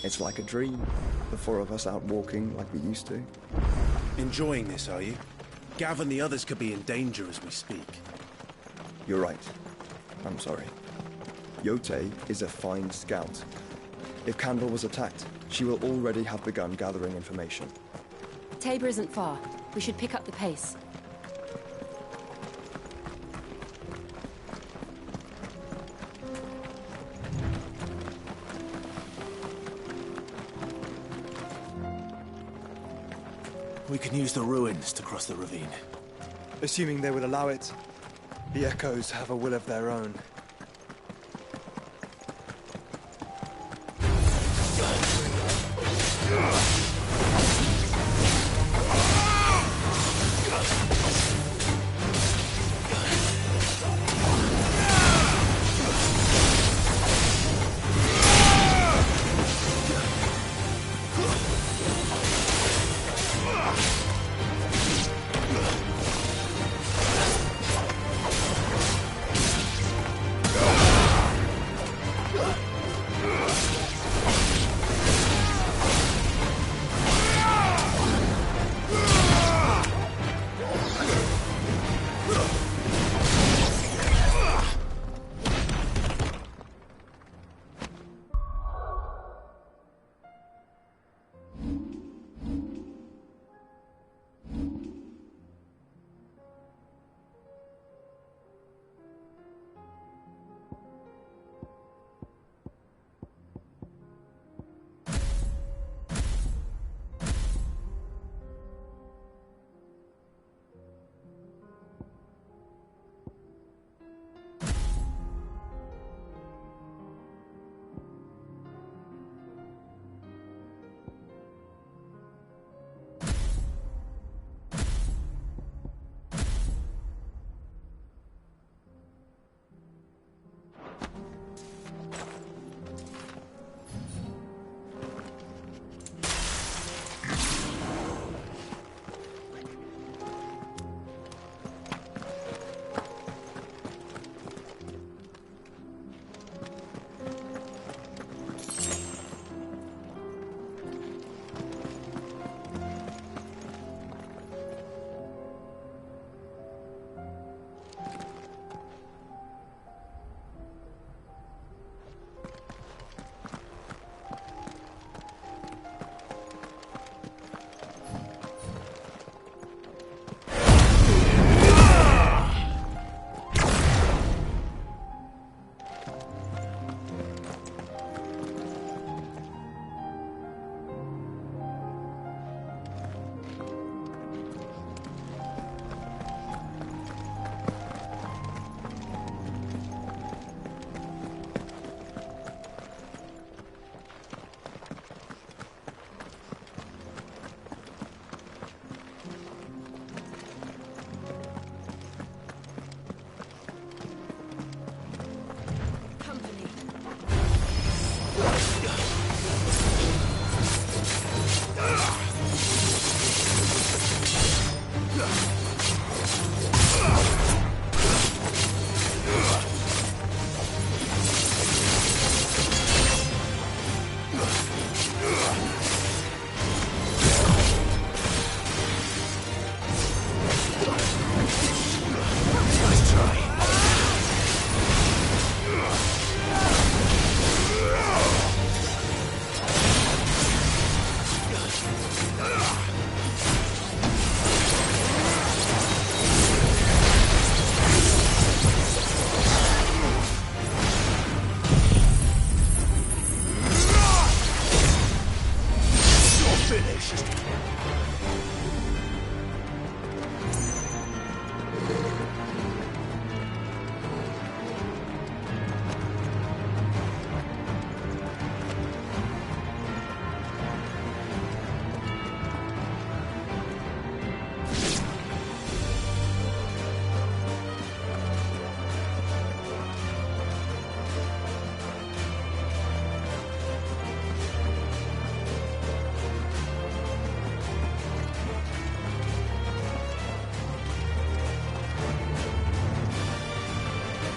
It's like a dream. The four of us out walking like we used to. Enjoying this, are you? Gav and the others could be in danger as we speak. You're right. I'm sorry. Yote is a fine scout. If Kanver was attacked, she will already have begun gathering information. Tabor isn't far. We should pick up the pace. We can use the ruins to cross the ravine. Assuming they will allow it. The Echoes have a will of their own.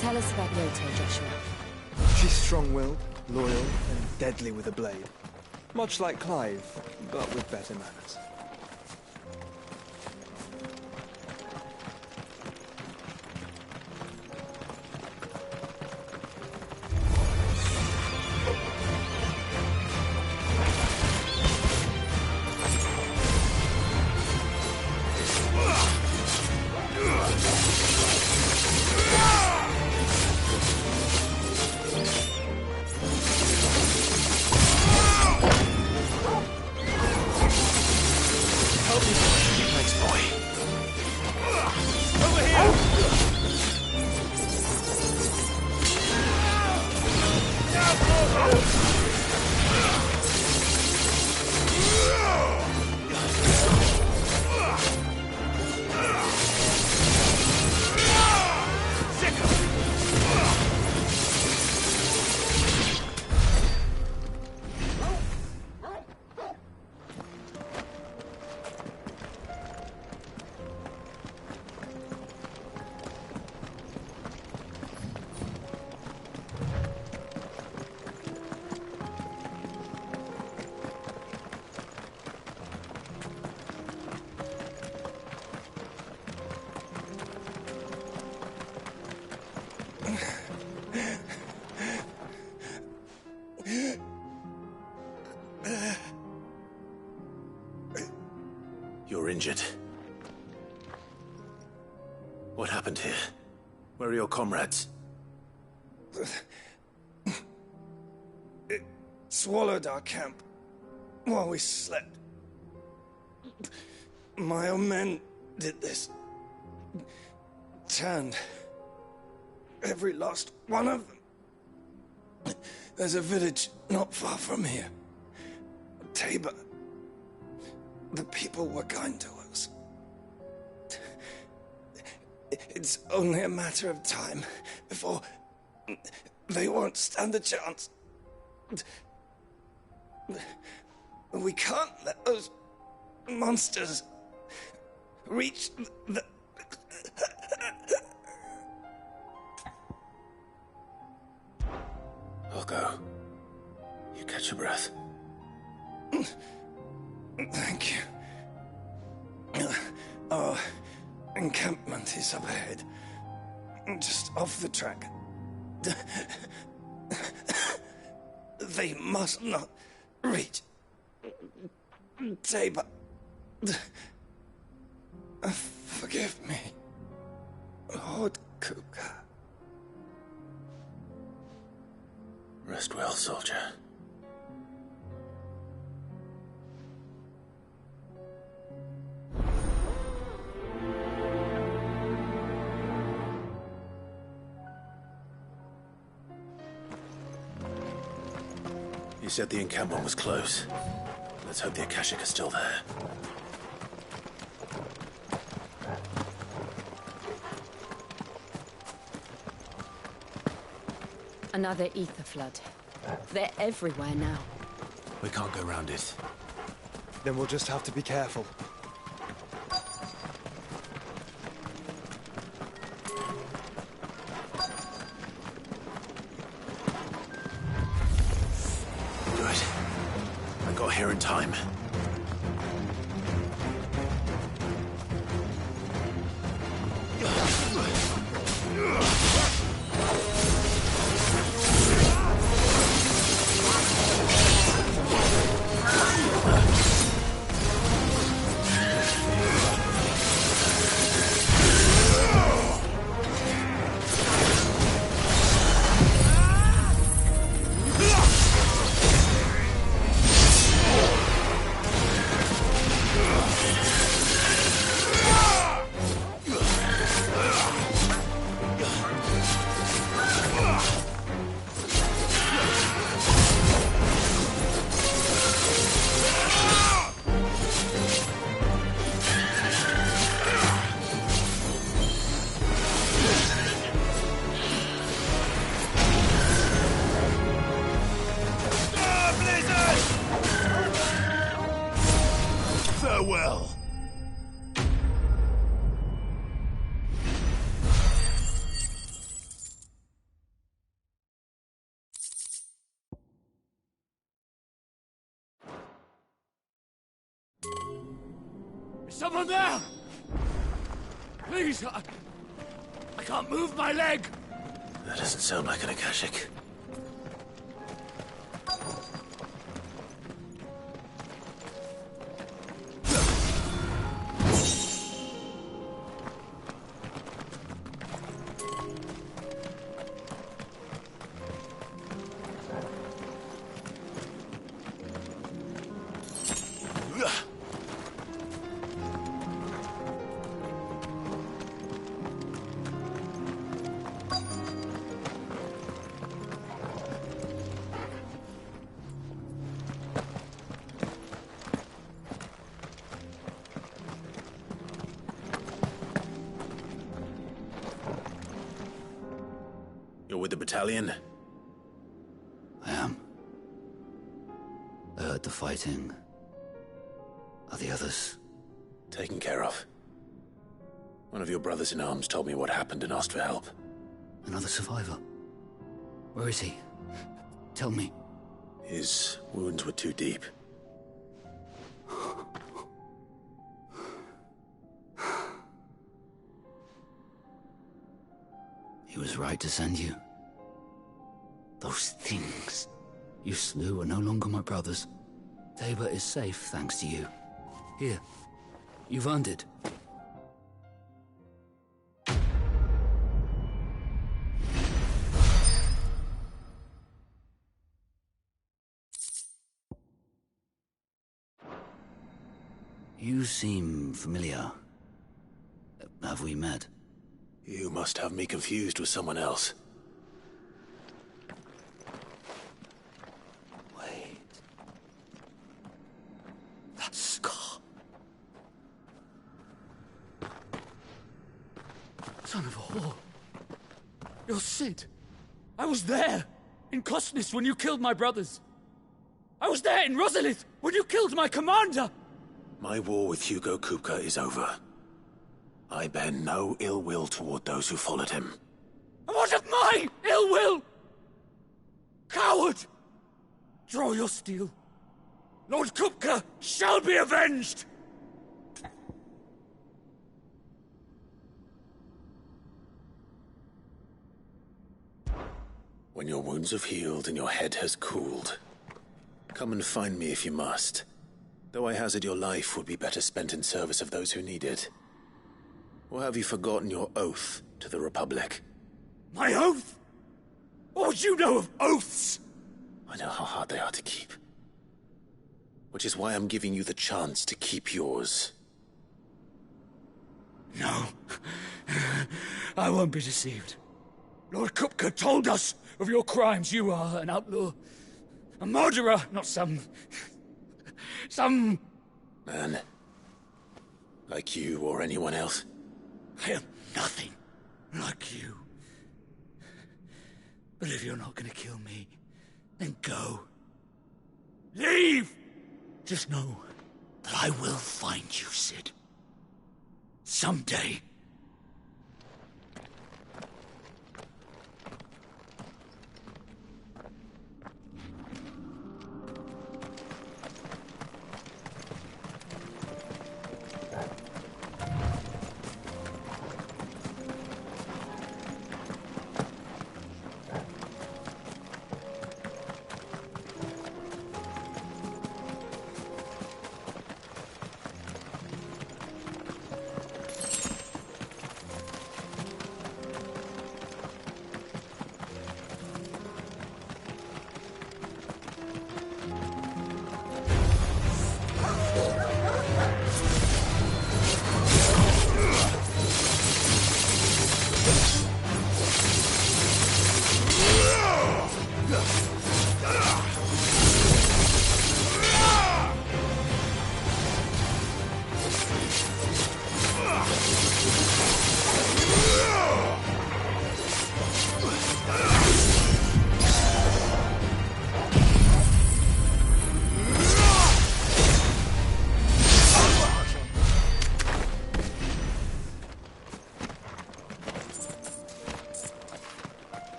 Tell us about Yote, Joshua. She's strong-willed, loyal, and deadly with a blade. Much like Clive, but with better manners. You're injured. What happened here? Where are your comrades? It swallowed our camp while we slept. My own men did this. Turned every last one of them. There's a village not far from here. Tabor. The people were kind to us. It's only a matter of time before they won't stand a chance. We can't let those monsters reach the... I'll go. You catch your breath. Thank you. Our encampment is up ahead. Just off the track. They must not reach Tabor. Forgive me, Lord Kuka. Rest well, soldier. You said the encampment was close. Let's hope the Akashic is still there. Another ether flood. They're everywhere now. We can't go round it. Then we'll just have to be careful. Good. I got here in time. Is someone there? Please, I can't move my leg. That doesn't sound like an Akashic. You're with the battalion? I am. I heard the fighting. Are the others? Taken care of. One of your brothers in arms told me what happened and asked for help. Another survivor? Where is he? Tell me. His wounds were too deep. He was right to send you. Those things you slew are no longer my brothers. Tabor is safe thanks to you. Here, you've earned it. You seem familiar. Have we met? You must have me confused with someone else. Wait. That scar. Son of a whore. You're Sid. I was there, in Cosnes, when you killed my brothers. I was there in Rosalith, when you killed my commander. My war with Hugo Kupka is over. I bear no ill will toward those who followed him. And what of my ill will? Coward! Draw your steel. Lord Kupka shall be avenged! When your wounds have healed and your head has cooled, come and find me if you must. Though I hazard your life would be better spent in service of those who need it. Or have you forgotten your oath to the Republic? My oath? What would you know of oaths? I know how hard they are to keep. Which is why I'm giving you the chance to keep yours. No. I won't be deceived. Lord Kupka told us of your crimes. You are an outlaw. A murderer, not some... Man. Like you or anyone else. I am nothing like you. But if you're not gonna kill me, then go. Leave! Just know that I will find you, Sid. Someday.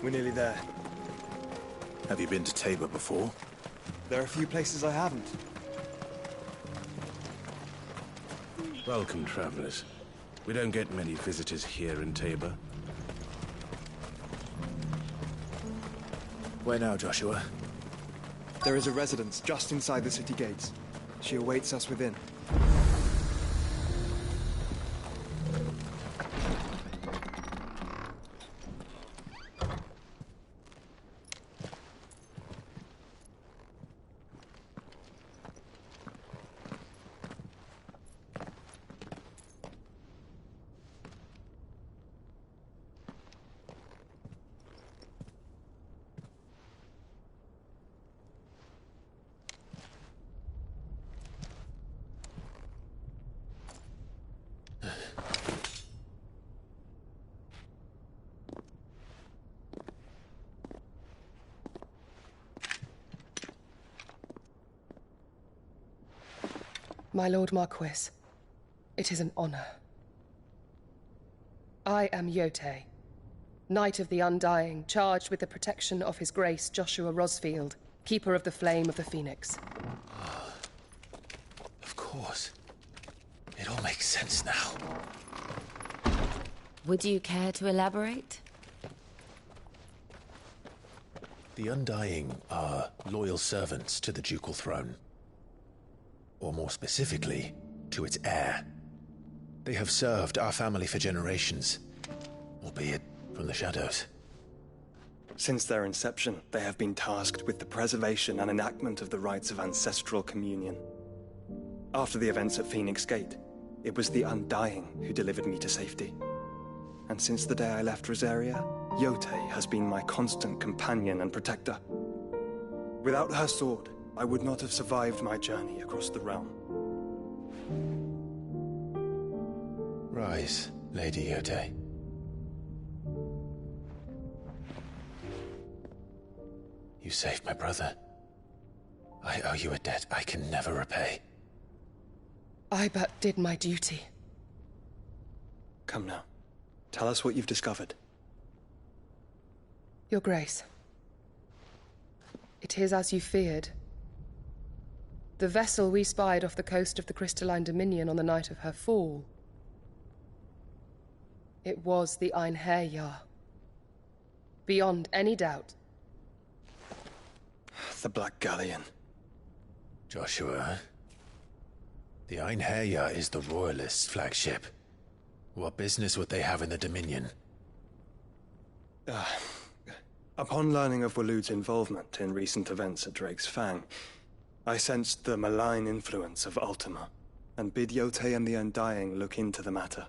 We're nearly there. Have you been to Tabor before? There are a few places I haven't. Welcome, travelers. We don't get many visitors here in Tabor. Where now, Joshua? There is a residence just inside the city gates. She awaits us within. My Lord Marquis, it is an honor. I am Yotei, Knight of the Undying, charged with the protection of His Grace Joshua Rosfield, Keeper of the Flame of the Phoenix. Of course. It all makes sense now. Would you care to elaborate? The Undying are loyal servants to the ducal throne. Or more specifically, to its heir. They have served our family for generations, albeit from the shadows. Since their inception, they have been tasked with the preservation and enactment of the rites of ancestral communion. After the events at Phoenix Gate, it was the Undying who delivered me to safety. And since the day I left Rosaria, Yotei has been my constant companion and protector. Without her sword, I would not have survived my journey across the realm. Rise, Lady Yotei. You saved my brother. I owe you a debt I can never repay. I but did my duty. Come now. Tell us what you've discovered. Your Grace. It is as you feared. The vessel we spied off the coast of the Crystalline Dominion on the night of her fall. It was the Einherjar. Beyond any doubt. The Black Galleon. Joshua, the Einherjar is the Royalists' flagship. What business would they have in the Dominion? Upon learning of Waloed's involvement in recent events at Drake's Fang, I sensed the malign influence of Ultima, and bid Yotei and the Undying look into the matter.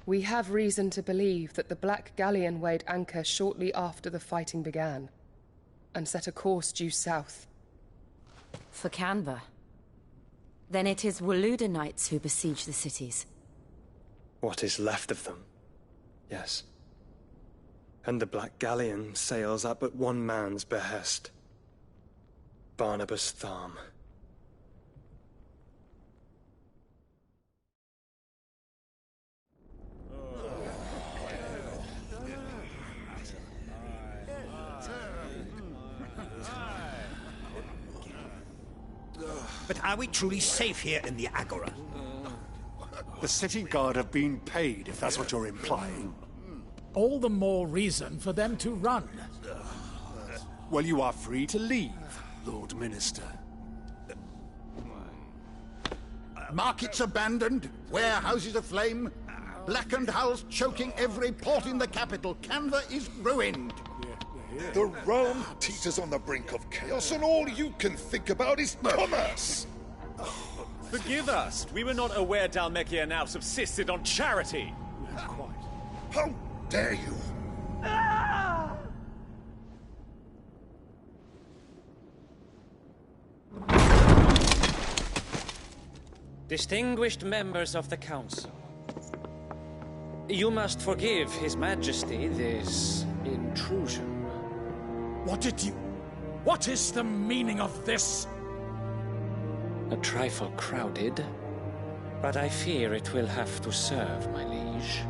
We have reason to believe that the Black Galleon weighed anchor shortly after the fighting began, and set a course due south. For Kanver. Then it is Waloed knights who besiege the cities. What is left of them, yes. And the Black Galleon sails at but one man's behest. Barnabas Tharmn. But are we truly safe here in the Agora? The city guard have been paid, if that's what you're implying. All the more reason for them to run. Well, you are free to leave, Lord Minister. Markets abandoned, warehouses aflame, blackened hulls choking every port in the capital. Kanver is ruined. The realm teeters on the brink of chaos, and all you can think about is commerce! Forgive us. We were not aware Dhalmekia now subsisted on charity. How dare you! Distinguished members of the Council, you must forgive His Majesty this intrusion. What is the meaning of this? A trifle crowded, but I fear it will have to serve, my liege.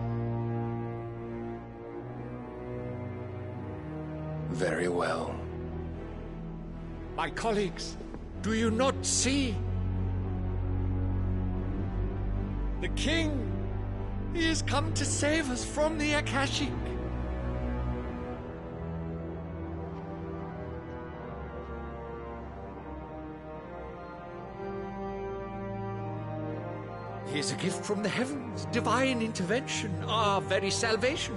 Very well. My colleagues, do you not see? The king! He has come to save us from the Akashic! He is a gift from the heavens, divine intervention, our very salvation.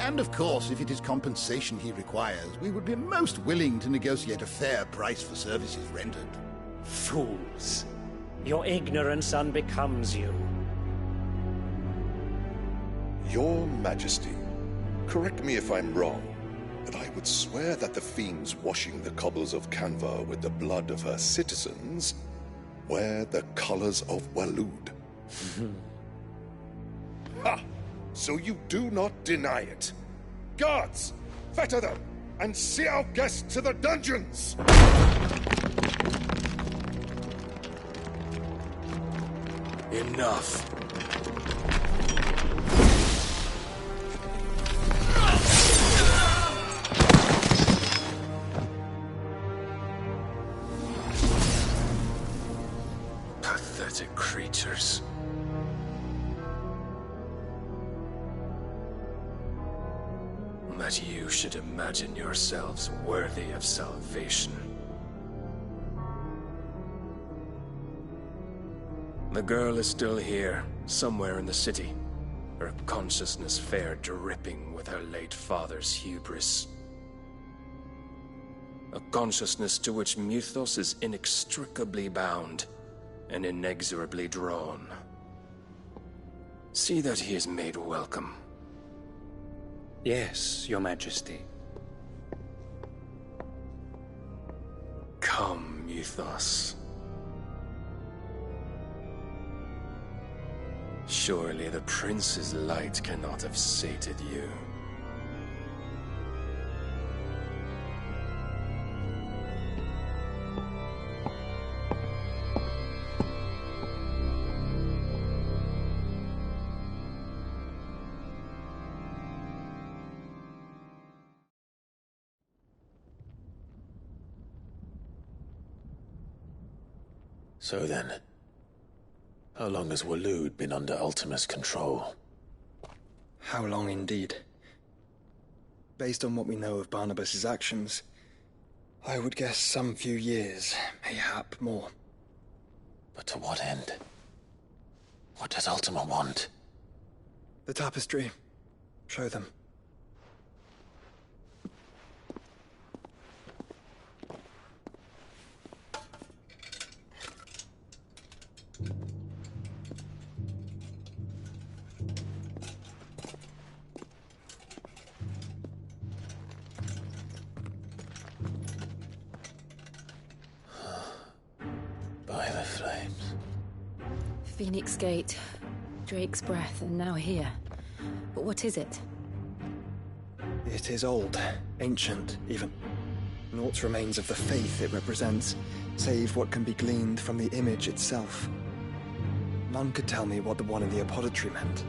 And of course, if it is compensation he requires, we would be most willing to negotiate a fair price for services rendered. Fools! Your ignorance unbecomes you. Your Majesty, correct me if I'm wrong, but I would swear that the fiends washing the cobbles of Kanver with the blood of her citizens wear the colors of Waloed. Ha! So you do not deny it. Guards, fetter them, and see our guests to the dungeons! Enough. Pathetic creatures. That you should imagine yourselves worthy of salvation. The girl is still here, somewhere in the city, her consciousness fair dripping with her late father's hubris. A consciousness to which Mythos is inextricably bound and inexorably drawn. See that he is made welcome. Yes, Your Majesty. Come, Mythos. Surely the prince's light cannot have sated you. So then, how long has Waloed been under Ultima's control? How long indeed? Based on what we know of Barnabas's actions, I would guess some few years, mayhap more. But to what end? What does Ultima want? The tapestry. Show them. By the flames. Phoenix Gate, Drake's Breath, and now here. But what is it? It is old, ancient, even. Naught remains of the faith it represents, save what can be gleaned from the image itself. None could tell me what the one in the apothecary meant,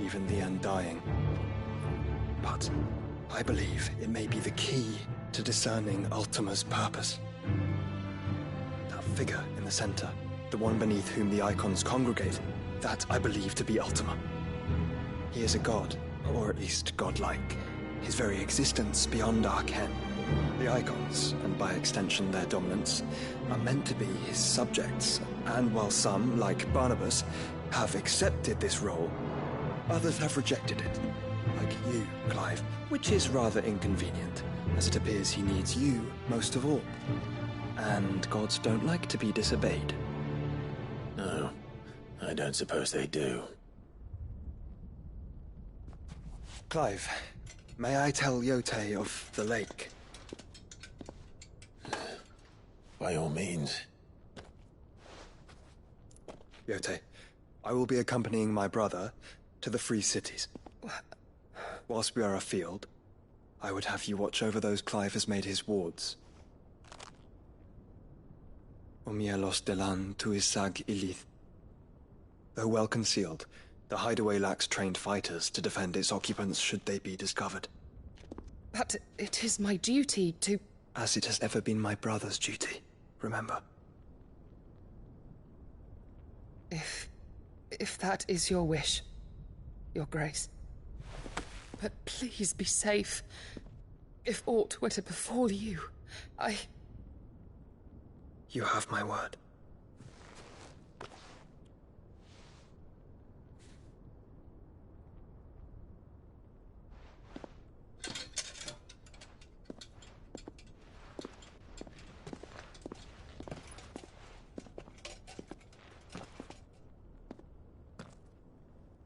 even the Undying. But I believe it may be the key to discerning Ultima's purpose. That figure in the center, the one beneath whom the icons congregate, that I believe to be Ultima. He is a god, or at least godlike, his very existence beyond our ken. The icons, and by extension their dominants, are meant to be his subjects, and while some, like Barnabas, have accepted this role, others have rejected it, like you, Clive, which is rather inconvenient, as it appears he needs you most of all. And gods don't like to be disobeyed. No, I don't suppose they do. Clive, may I tell Yote of the lake? By all means. Yote, I will be accompanying my brother to the Free Cities. Whilst we are afield, I would have you watch over those Clive has made his wards. Omielos delan tuisag ilith. Though well concealed, the hideaway lacks trained fighters to defend its occupants should they be discovered. But it is my duty to... As it has ever been my brother's duty, remember? If that is your wish, Your Grace. But please be safe. If aught were to befall you, You have my word.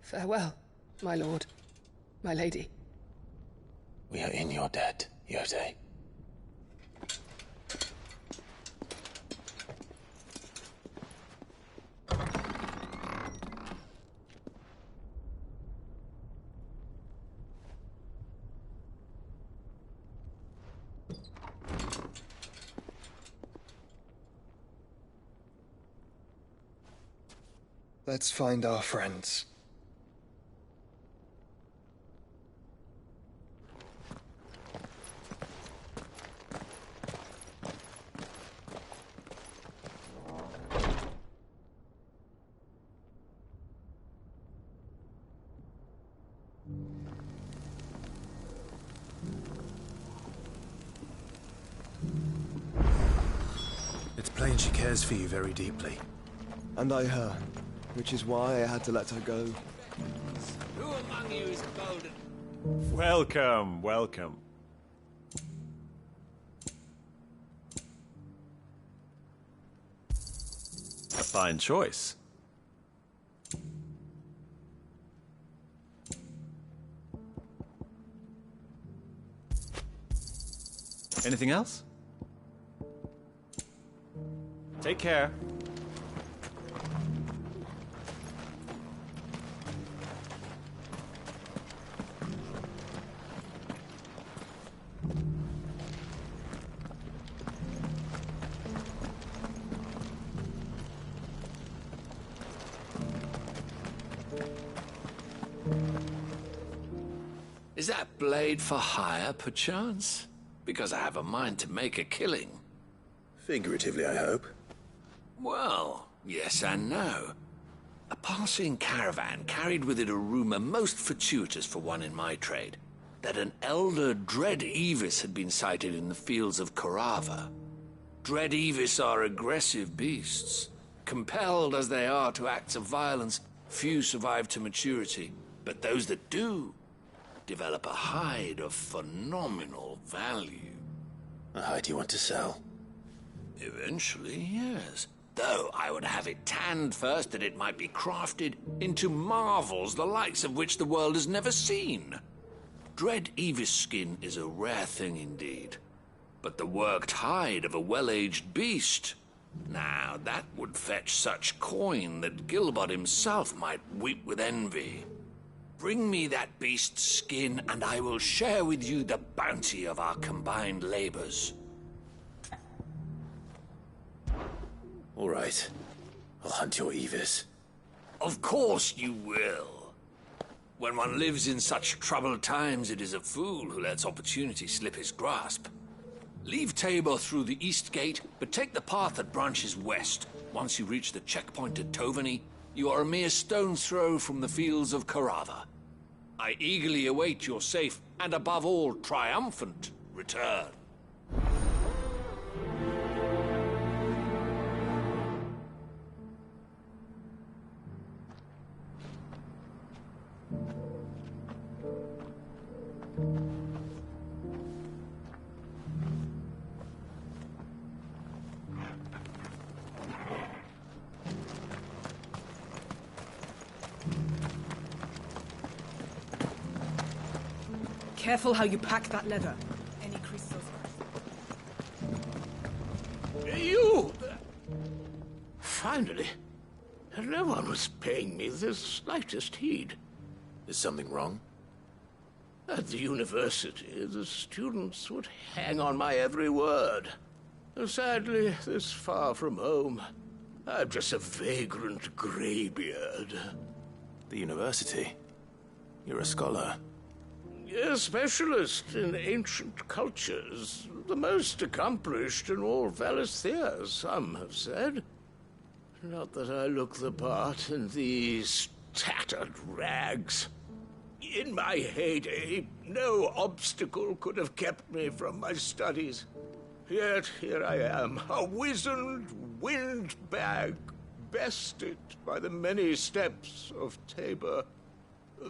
Farewell, my lord, my lady. We are in your debt, Yode. Let's find our friends. It's plain she cares for you very deeply. And I her, which is why I had to let her go. Who among you is golden? Welcome, welcome. A fine choice. Anything else? Take care. Is that blade for hire, perchance? Because I have a mind to make a killing. Figuratively, I hope. Well, yes and no. A passing caravan carried with it a rumor most fortuitous for one in my trade, that an elder Dread Evis had been sighted in the fields of Karava. Dread Evis are aggressive beasts. Compelled as they are to acts of violence, few survive to maturity, but those that do develop a hide of phenomenal value. A hide you want to sell? Eventually, yes. Though I would have it tanned first that it might be crafted into marvels the likes of which the world has never seen. Dread Evis skin is a rare thing indeed. But the worked hide of a well-aged beast, now that would fetch such coin that Gilbert himself might weep with envy. Bring me that beast's skin, and I will share with you the bounty of our combined labors. All right. I'll hunt your Evis. Of course you will. When one lives in such troubled times, it is a fool who lets opportunity slip his grasp. Leave Tabor through the east gate, but take the path that branches west. Once you reach the checkpoint at Tovany, you are a mere stone's throw from the fields of Karava. I eagerly await your safe, and above all, triumphant return. Careful how you pack that leather. Any crystals? You! Finally. No one was paying me the slightest heed. Is something wrong? At the university, the students would hang on my every word. Sadly, this far from home, I'm just a vagrant greybeard. The university? You're a scholar. A specialist in ancient cultures. The most accomplished in all Valisthea, some have said. Not that I look the part in these tattered rags. In my heyday, no obstacle could have kept me from my studies. Yet here I am, a wizened windbag, bested by the many steps of Tabor.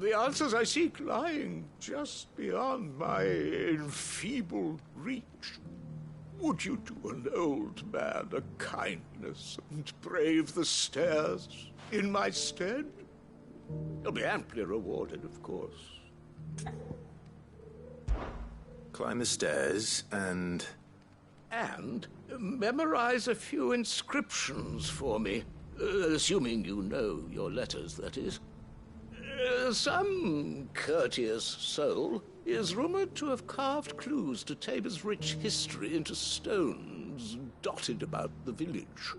The answers I seek lying just beyond my enfeebled reach. Would you do an old man a kindness and brave the stairs in my stead? You'll be amply rewarded, of course. Climb the stairs and memorize a few inscriptions for me. Assuming you know your letters, that is. Some courteous soul is rumored to have carved clues to Tabor's rich history into stones dotted about the village.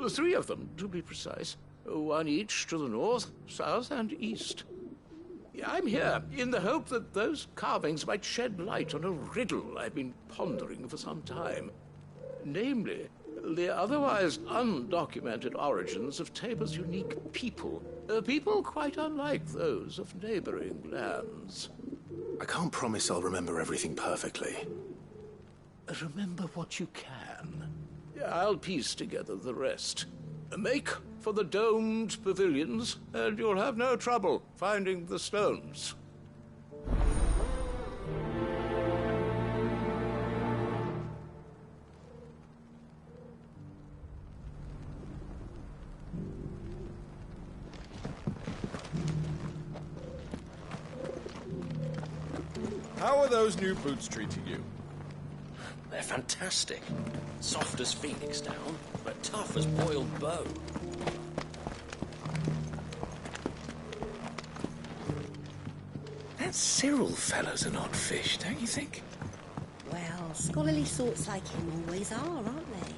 3 of them, to be precise. 1 each to the north, south, and east. I'm here in the hope that those carvings might shed light on a riddle I've been pondering for some time. Namely, the otherwise undocumented origins of Tabor's unique people. People quite unlike those of neighboring lands. I can't promise I'll remember everything perfectly. Remember what you can. I'll piece together the rest. Make for the domed pavilions, and you'll have no trouble finding the stones. How are those new boots treating you? They're fantastic. Soft as phoenix down, but tough as boiled bow. That Cyril fellow's an odd fish, don't you think? Well, scholarly sorts like him always are, aren't they?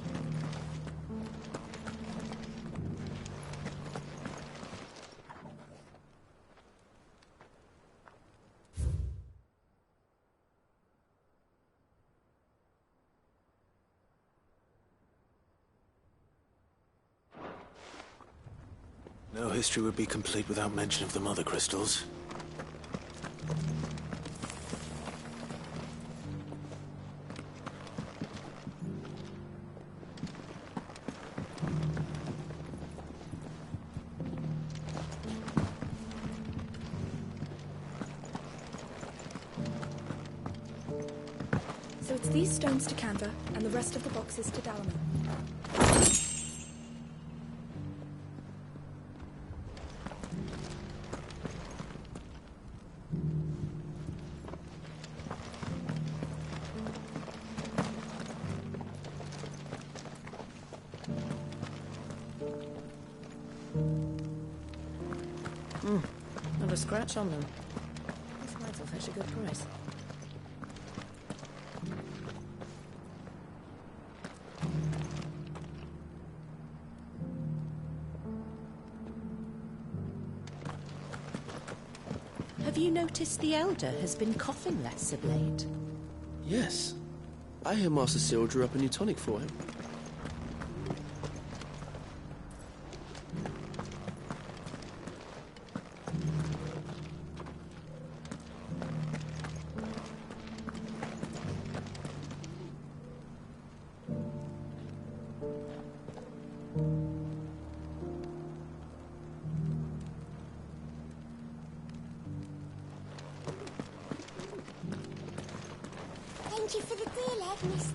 No history would be complete without mention of the mother crystals. So it's these stones to Kanver, and the rest of the boxes to Bahamut. Not a scratch on them. This might will fetch a good price. Have you noticed the Elder has been coughing less of late? Yes. I hear Master Cyril drew up a new tonic for him. Thank you for the deal, Ed, mister.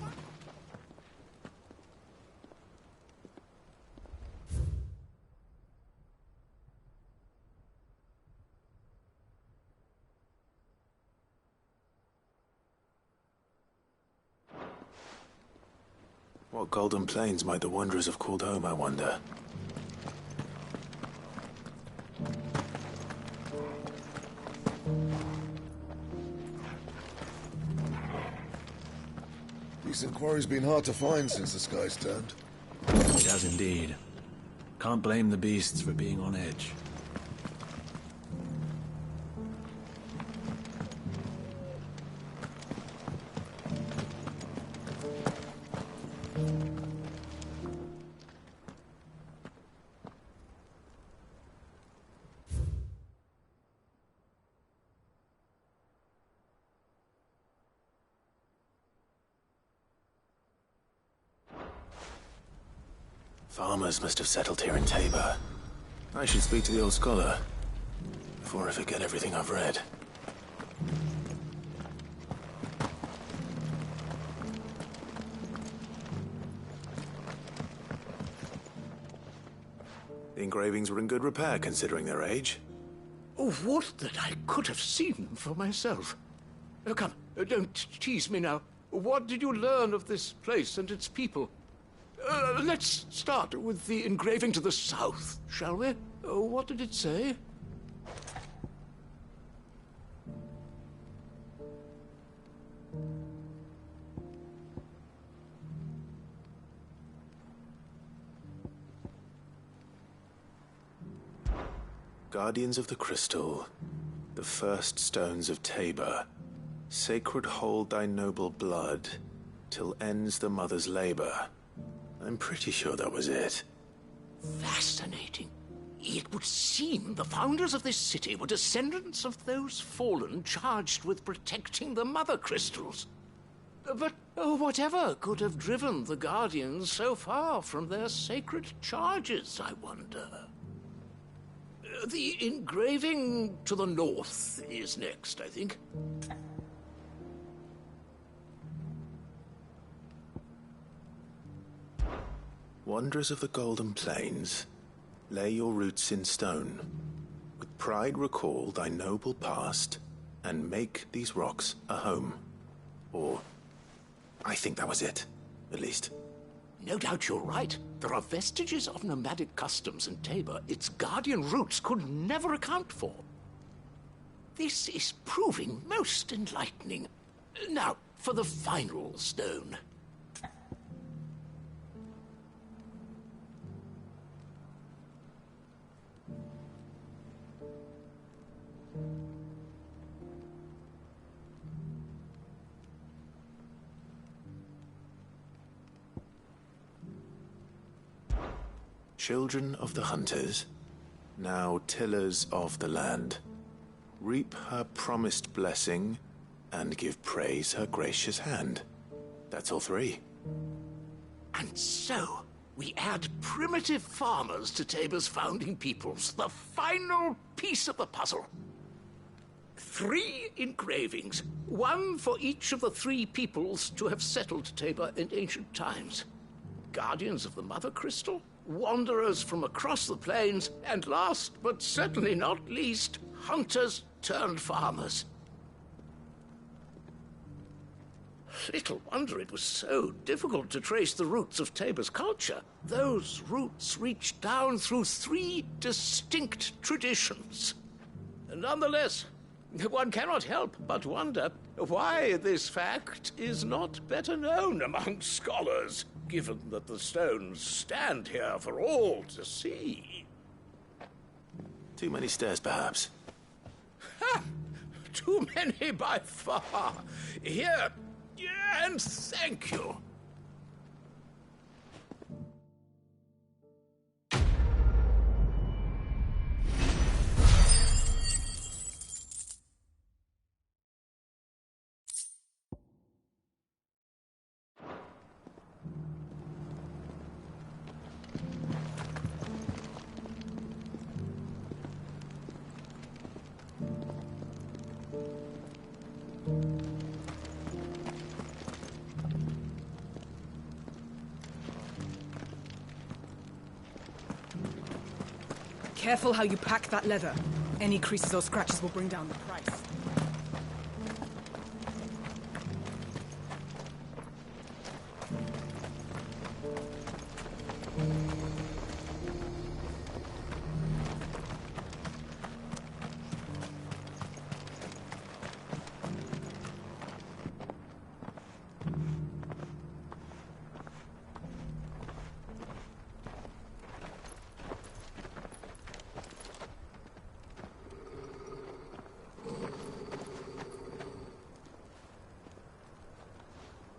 What golden plains might the wanderers have called home, I wonder? Decent quarry's been hard to find since the sky's turned. It has indeed. Can't blame the beasts for being on edge. Farmers must have settled here in Tabor. I should speak to the old scholar before I forget everything I've read. The engravings were in good repair considering their age. Oh, would that I could have seen them for myself. Oh, come, don't tease me now. What did you learn of this place and its people? Let's start with the engraving to the south, shall we? What did it say? Guardians of the Crystal, the first stones of Tabor, sacred hold thy noble blood, till ends the mother's labor. I'm pretty sure that was it. Fascinating. It would seem the founders of this city were descendants of those fallen charged with protecting the mother crystals. But whatever could have driven the Guardians so far from their sacred charges, I wonder? The engraving to the north is next, I think. Wanderers of the Golden Plains, lay your roots in stone. With pride recall thy noble past, and make these rocks a home. Or, I think that was it, at least. No doubt you're right. There are vestiges of nomadic customs in Tabor its guardian roots could never account for. This is proving most enlightening. Now, for the final stone. Children of the hunters, now tillers of the land, reap her promised blessing and give praise her gracious hand. That's all three. And so, we add primitive farmers to Tabor's founding peoples, the final piece of the puzzle. 3 engravings, one for each of the 3 peoples to have settled Tabor in ancient times. Guardians of the Mother Crystal, wanderers from across the plains, and last but certainly not least, hunters turned farmers. Little wonder it was so difficult to trace the roots of Tabor's culture. Those roots reached down through 3 distinct traditions. Nonetheless, one cannot help but wonder why this fact is not better known among scholars, given that the stones stand here for all to see. Too many stairs, perhaps. Ha! Too many by far. Here, and thank you. Careful how you pack that leather. Any creases or scratches will bring down the price.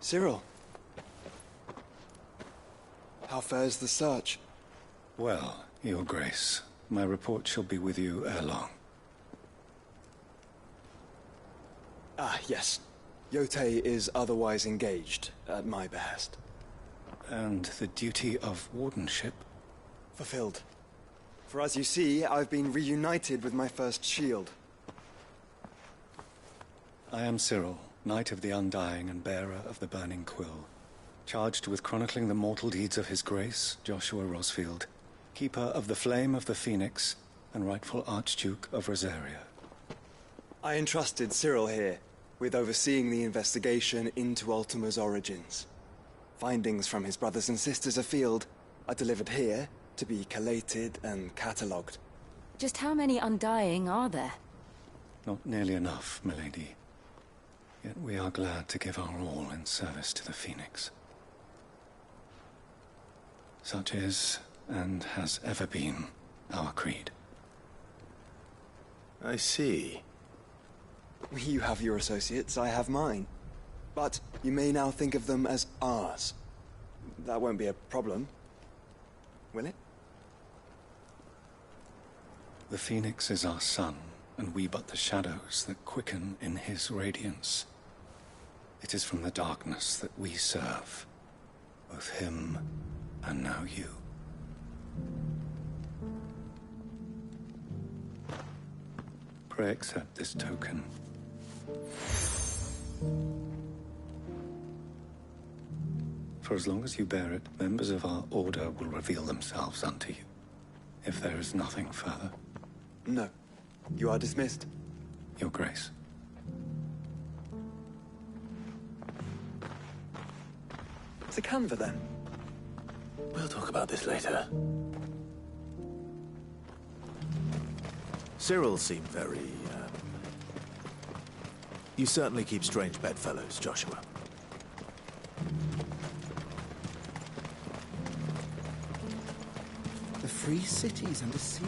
Cyril. How fares the search? Well, Your Grace, my report shall be with you ere long. Ah, yes. Yotei is otherwise engaged, at my behest. And the duty of wardenship? Fulfilled. For as you see, I've been reunited with my first shield. I am Cyril, Knight of the Undying and bearer of the Burning Quill, charged with chronicling the mortal deeds of His Grace, Joshua Rosfield, Keeper of the Flame of the Phoenix, and rightful Archduke of Rosaria. I entrusted Cyril here with overseeing the investigation into Ultima's origins. Findings from his brothers and sisters afield are delivered here to be collated and catalogued. Just how many Undying are there? Not nearly enough, milady. Yet we are glad to give our all in service to the Phoenix. Such is, and has ever been, our creed. I see. You have your associates, I have mine. But you may now think of them as ours. That won't be a problem, will it? The Phoenix is our sun, and we but the shadows that quicken in his radiance. It is from the darkness that we serve, both him and now you. Pray accept this token. For as long as you bear it, members of our order will reveal themselves unto you. If there is nothing further. No. You are dismissed. Your Grace. To Kanver, then. We'll talk about this later. Cyril seemed very, You certainly keep strange bedfellows, Joshua. The free cities under siege?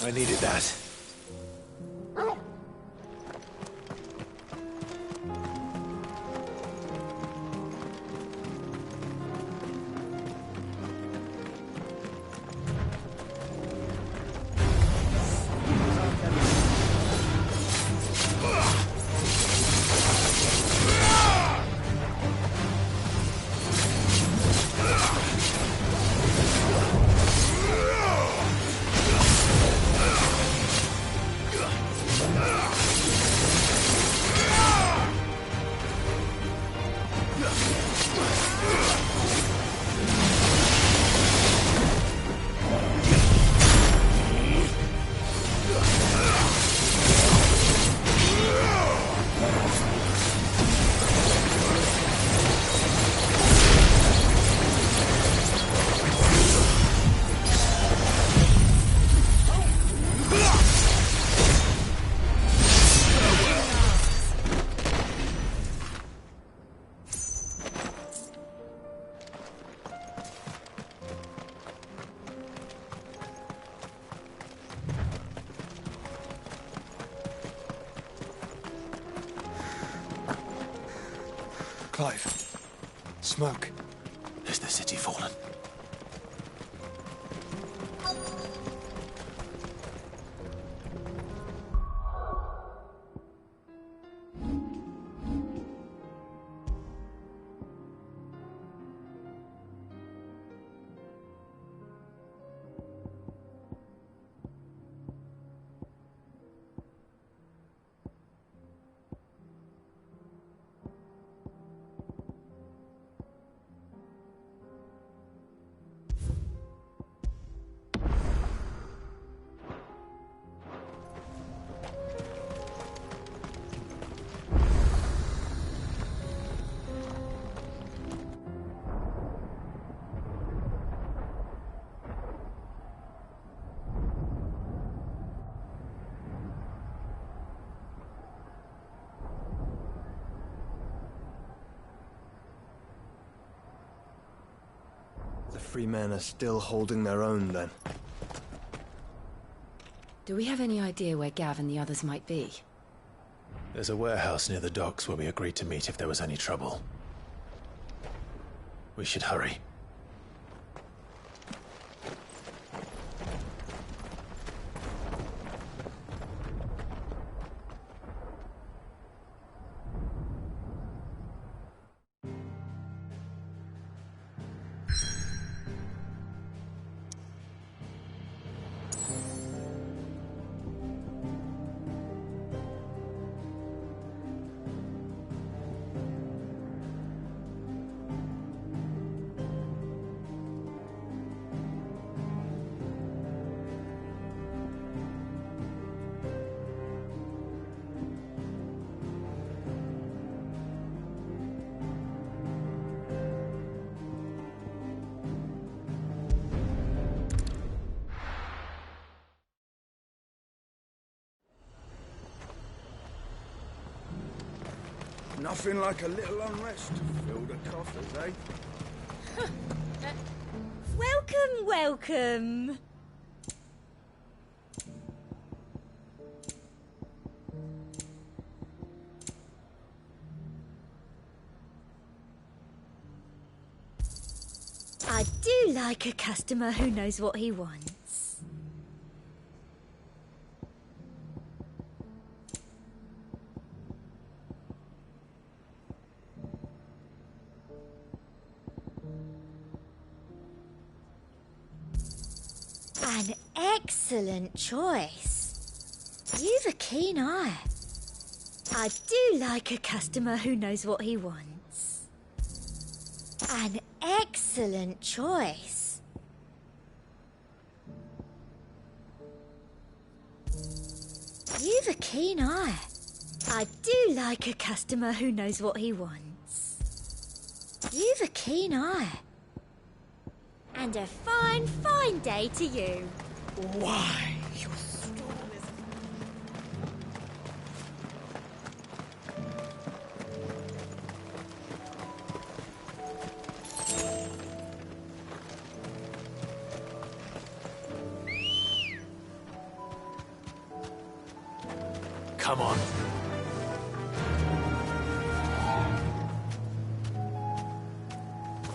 I needed that. Clive. Smoke. Is the city fallen? The free men are still holding their own, then. Do we have any idea where Gav and the others might be? There's a warehouse near the docks where we agreed to meet if there was any trouble. We should hurry. Nothing like a little unrest to fill the coffers, eh? Welcome, welcome. I do like a customer who knows what he wants. An excellent choice. You've a keen eye. I do like a customer who knows what he wants. An excellent choice. You've a keen eye. I do like a customer who knows what he wants. You've a keen eye. And a fine, fine day to you. Why, your storm is... Come on.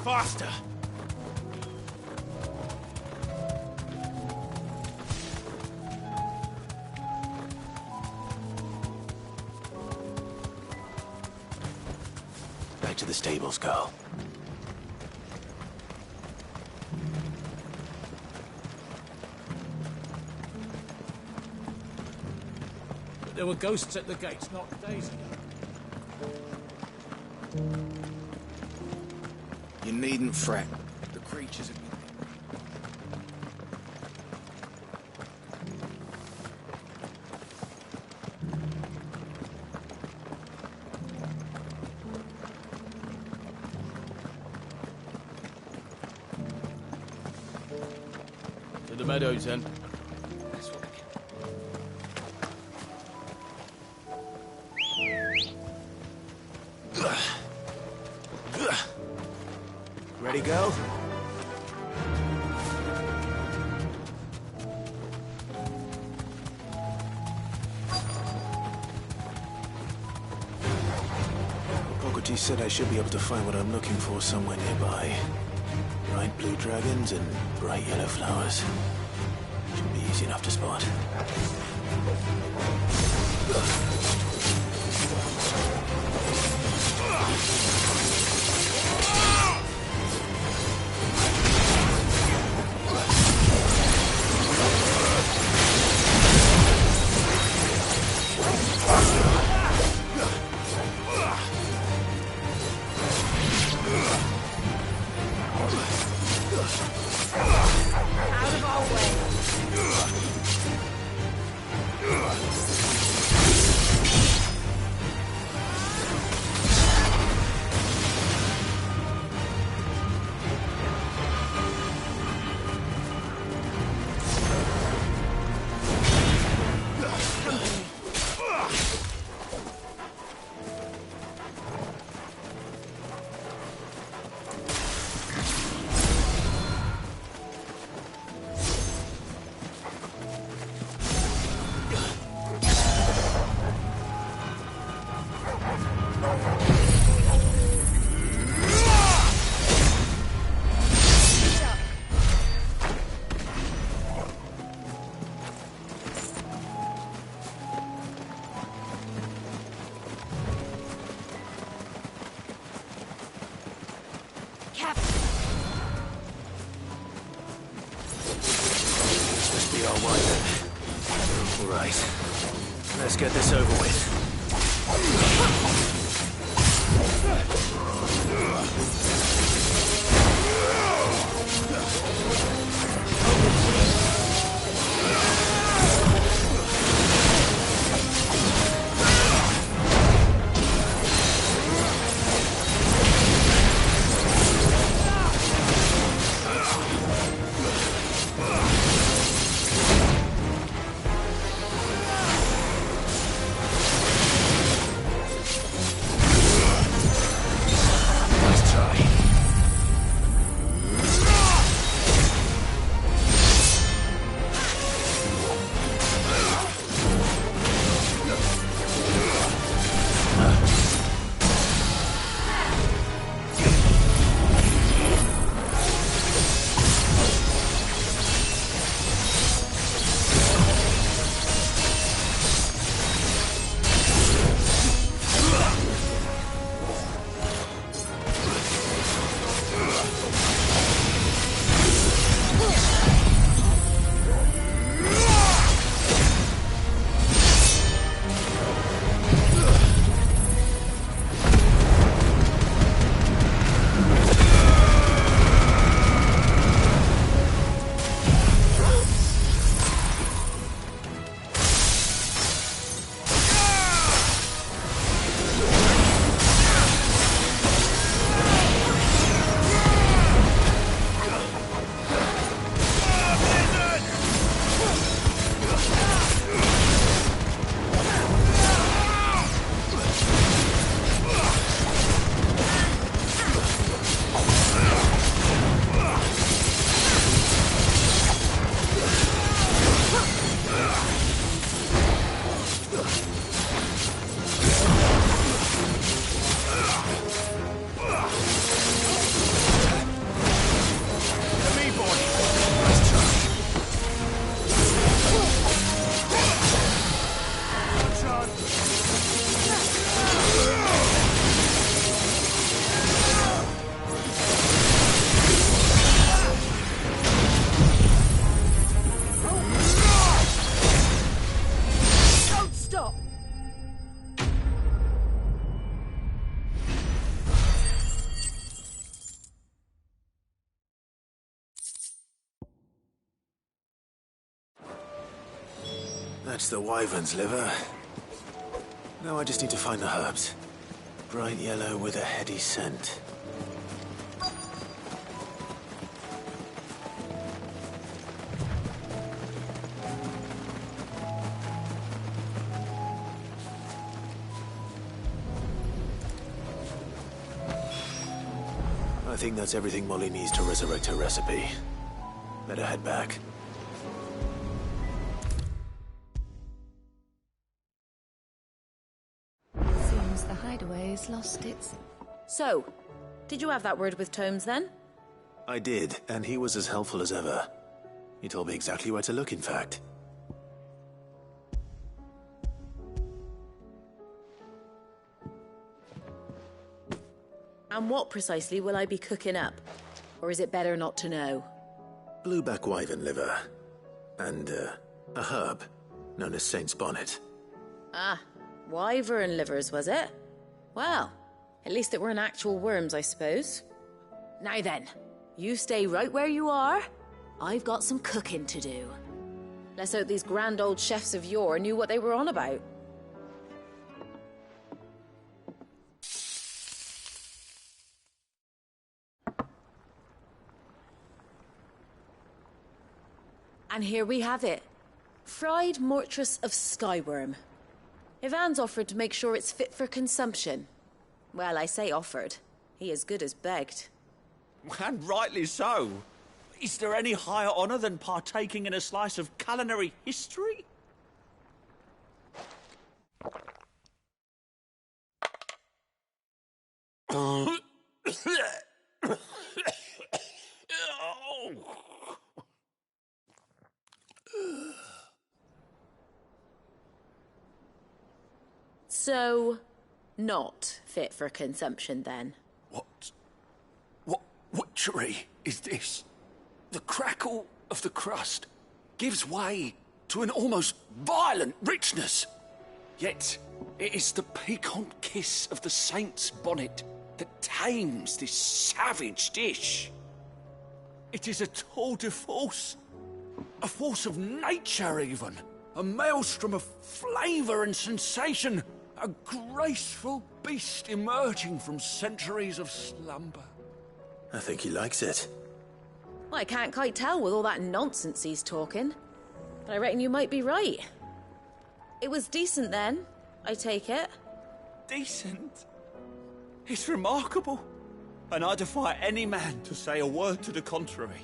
Faster! Back to the stables, girl. There were ghosts at the gates not days ago. You needn't fret. The creatures have been... To the meadows, then. Ready, go? She said I should be able to find what I'm looking for somewhere nearby. Bright blue dragons and bright yellow flowers. Should be easy enough to spot. Let's get this over with. That's the wyvern's liver. Now I just need to find the herbs. Bright yellow with a heady scent. I think that's everything Molly needs to resurrect her recipe. Better head back. Seems the hideaway's lost its So, did you have that word with Tomes then? I did, and he was as helpful as ever. He told me exactly where to look, in fact. And what precisely will I be cooking up? Or is it better not to know? Blueback wyvern liver. And, a herb known as Saint's Bonnet. Ah, wyvern livers, was it? Well, at least it weren't actual worms, I suppose. Now then, you stay right where you are. I've got some cooking to do. Let's hope these grand old chefs of yore knew what they were on about. And here we have it. Fried mortress of skyworm. Ivan's offered to make sure it's fit for consumption. Well, I say offered. He as good as begged. And rightly so. Is there any higher honor than partaking in a slice of culinary history? So, not fit for consumption then? What witchery is this? The crackle of the crust gives way to an almost violent richness. Yet, it is the piquant kiss of the saint's bonnet that tames this savage dish. It is a tour de force. A force of nature, even. A maelstrom of flavour and sensation. A graceful beast emerging from centuries of slumber. I think he likes it. Well, I can't quite tell with all that nonsense he's talking. But I reckon you might be right. It was decent then, I take it. Decent? It's remarkable. And I defy any man to say a word to the contrary.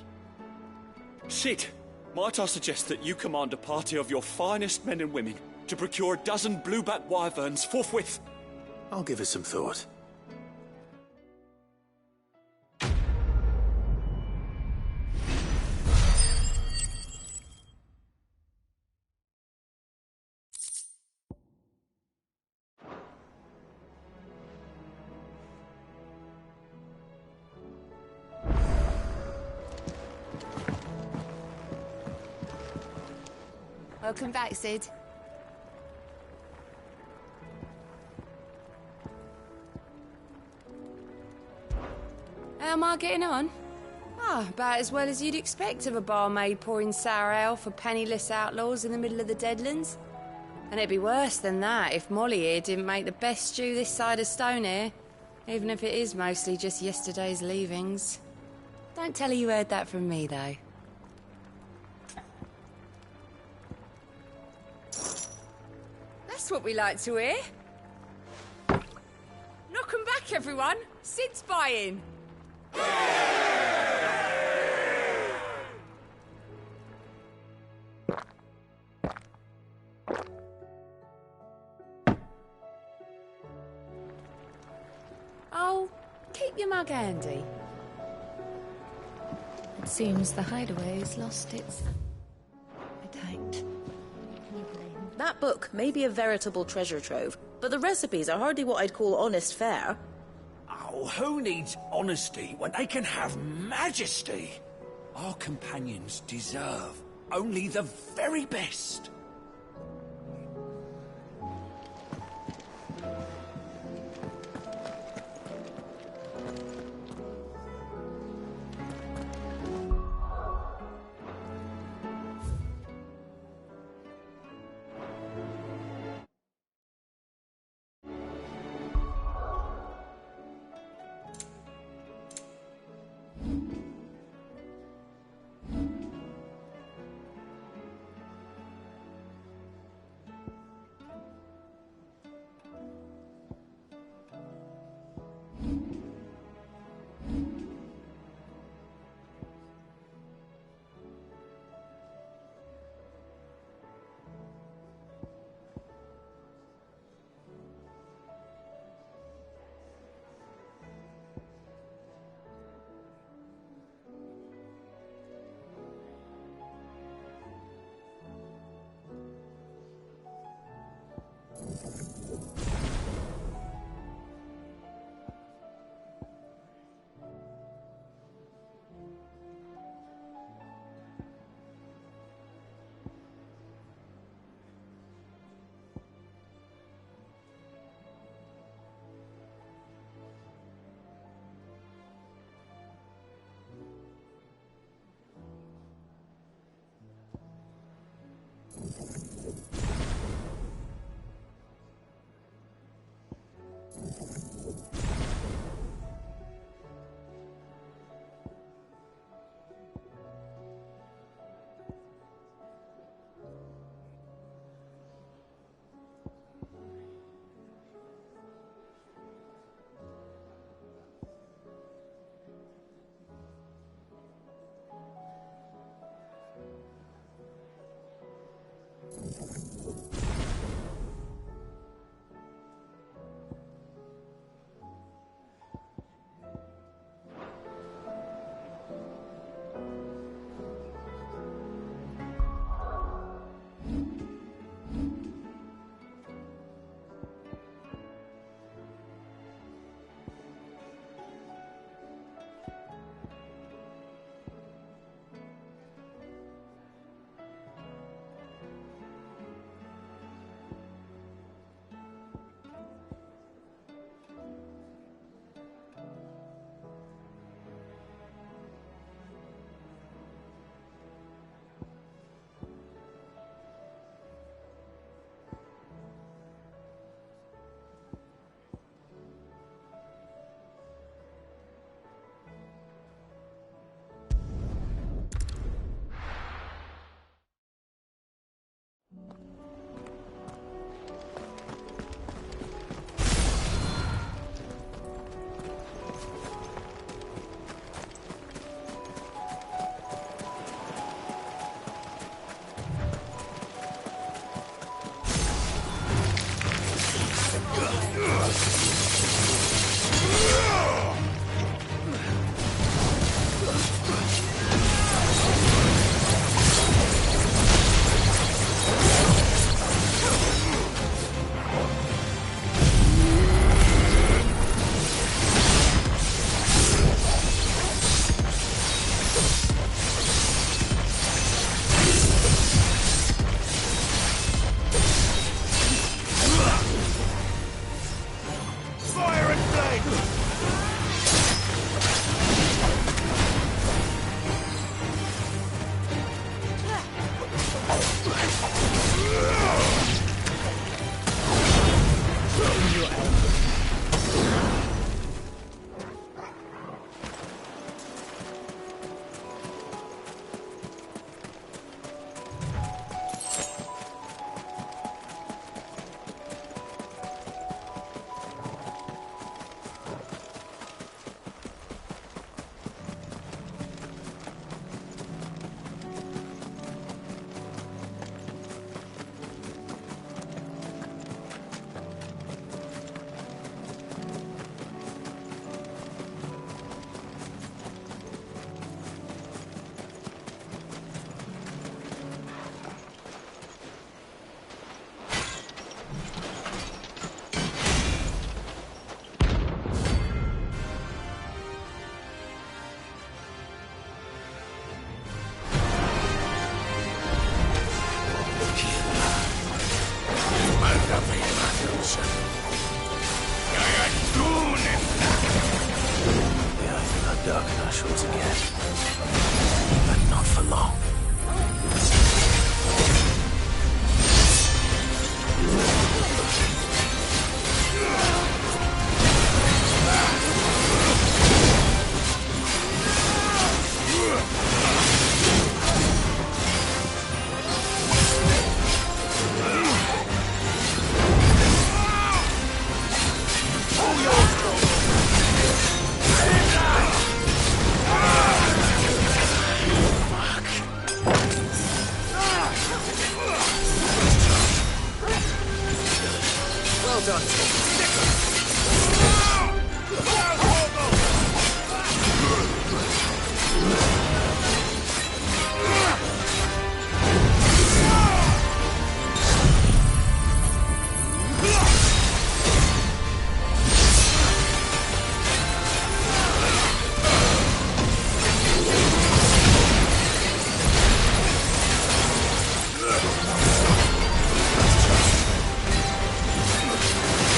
Sid, might I suggest that you command a party of your finest men and women to procure a dozen blueback wyverns forthwith? I'll give it some thought. Welcome back, Sid. How am I getting on? About as well as you'd expect of a barmaid pouring sour ale for penniless outlaws in the middle of the Deadlands. And it'd be worse than that if Molly here didn't make the best stew this side of Stonehair, even if it is mostly just yesterday's leavings. Don't tell her you heard that from me, though. That's what we like to hear. Knock 'em back, everyone. Sid's buying. Oh, keep your mug handy. It seems the hideaway's lost its appetite. That book may be a veritable treasure trove, but the recipes are hardly what I'd call honest fare. Oh, who needs honesty when they can have majesty? Our companions deserve only the very best.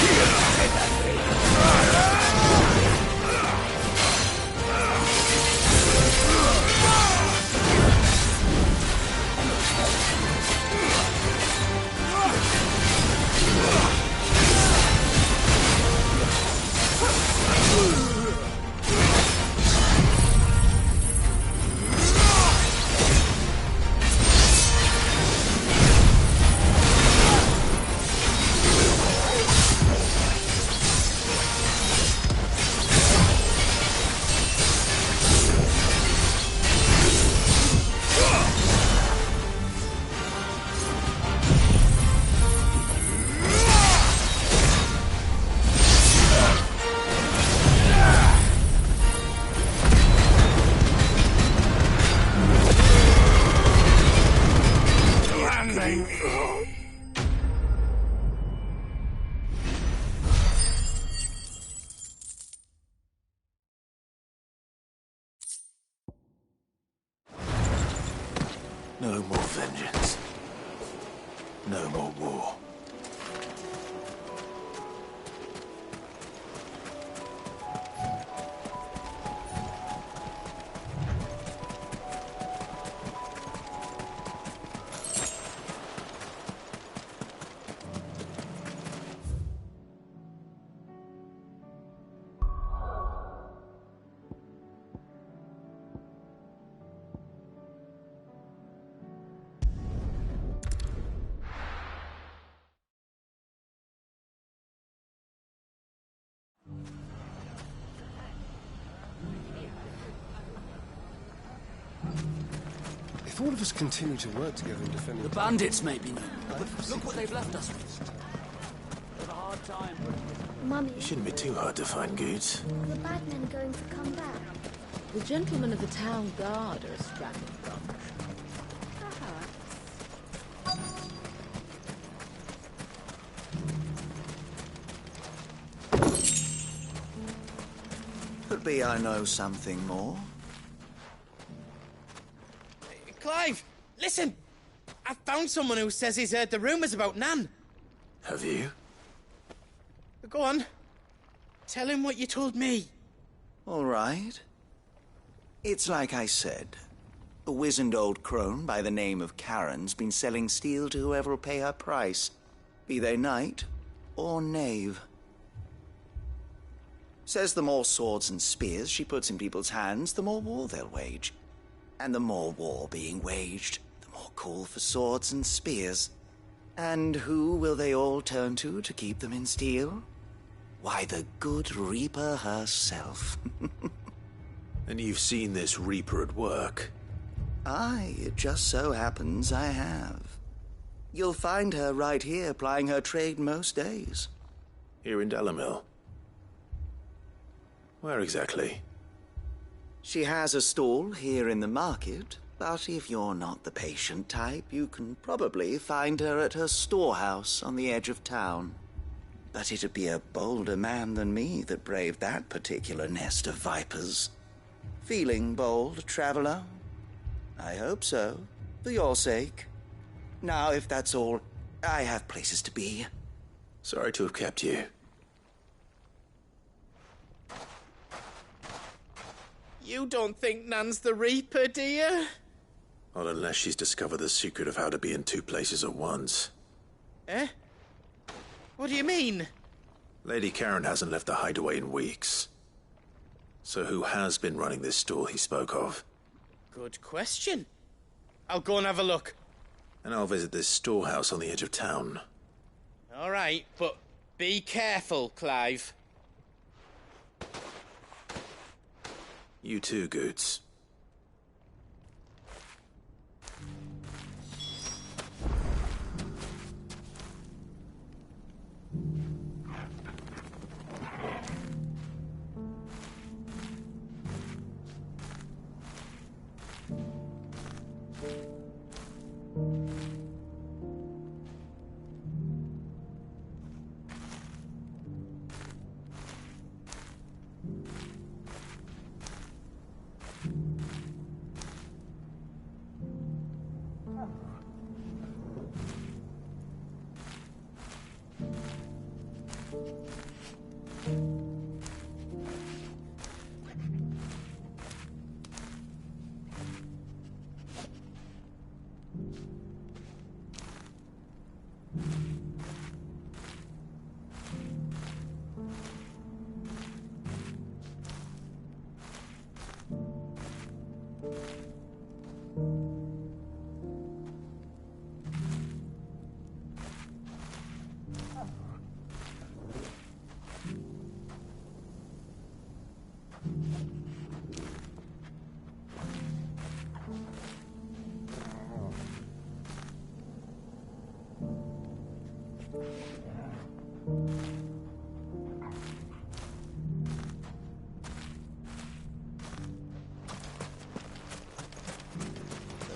Here! more vengeance. No more war. If all of us continue to work together in defending... The bandits may be no more, but look what they've left us with. Have a hard time. Mummy, It shouldn't be too hard to find goods. are the bad men going to come back? The gentlemen of the town guard are a strapping bunch. Could be I know something more. Clive, listen! I've found someone who says he's heard the rumours about Nan. Have you? Go on. Tell him what you told me. All right. It's like I said. A wizened old crone by the name of Karen's been selling steel to whoever'll pay her price, be they knight or knave. Says the more swords and spears she puts in people's hands, the more war they'll wage. And the more war being waged, the more call for swords and spears. And who will they all turn to keep them in steel? Why, the good Reaper herself. And you've seen this Reaper at work? Aye, it just so happens I have. You'll find her right here plying her trade most days. Here in Delamil? Where exactly? She has a stall here in the market, but if you're not the patient type, you can probably find her at her storehouse on the edge of town. But it'd be a bolder man than me that braved that particular nest of vipers. Feeling bold, traveler? I hope so, for your sake. Now, if that's all, I have places to be. Sorry to have kept you. You don't think Nan's the Reaper, do you? Not unless she's discovered the secret of how to be in two places at once. Eh? What do you mean? Lady Karen hasn't left the hideaway in weeks. So who has been running this stall he spoke of? Good question. I'll go and have a look. And I'll visit this storehouse on the edge of town. All right, but be careful, Clive. You too, Goots.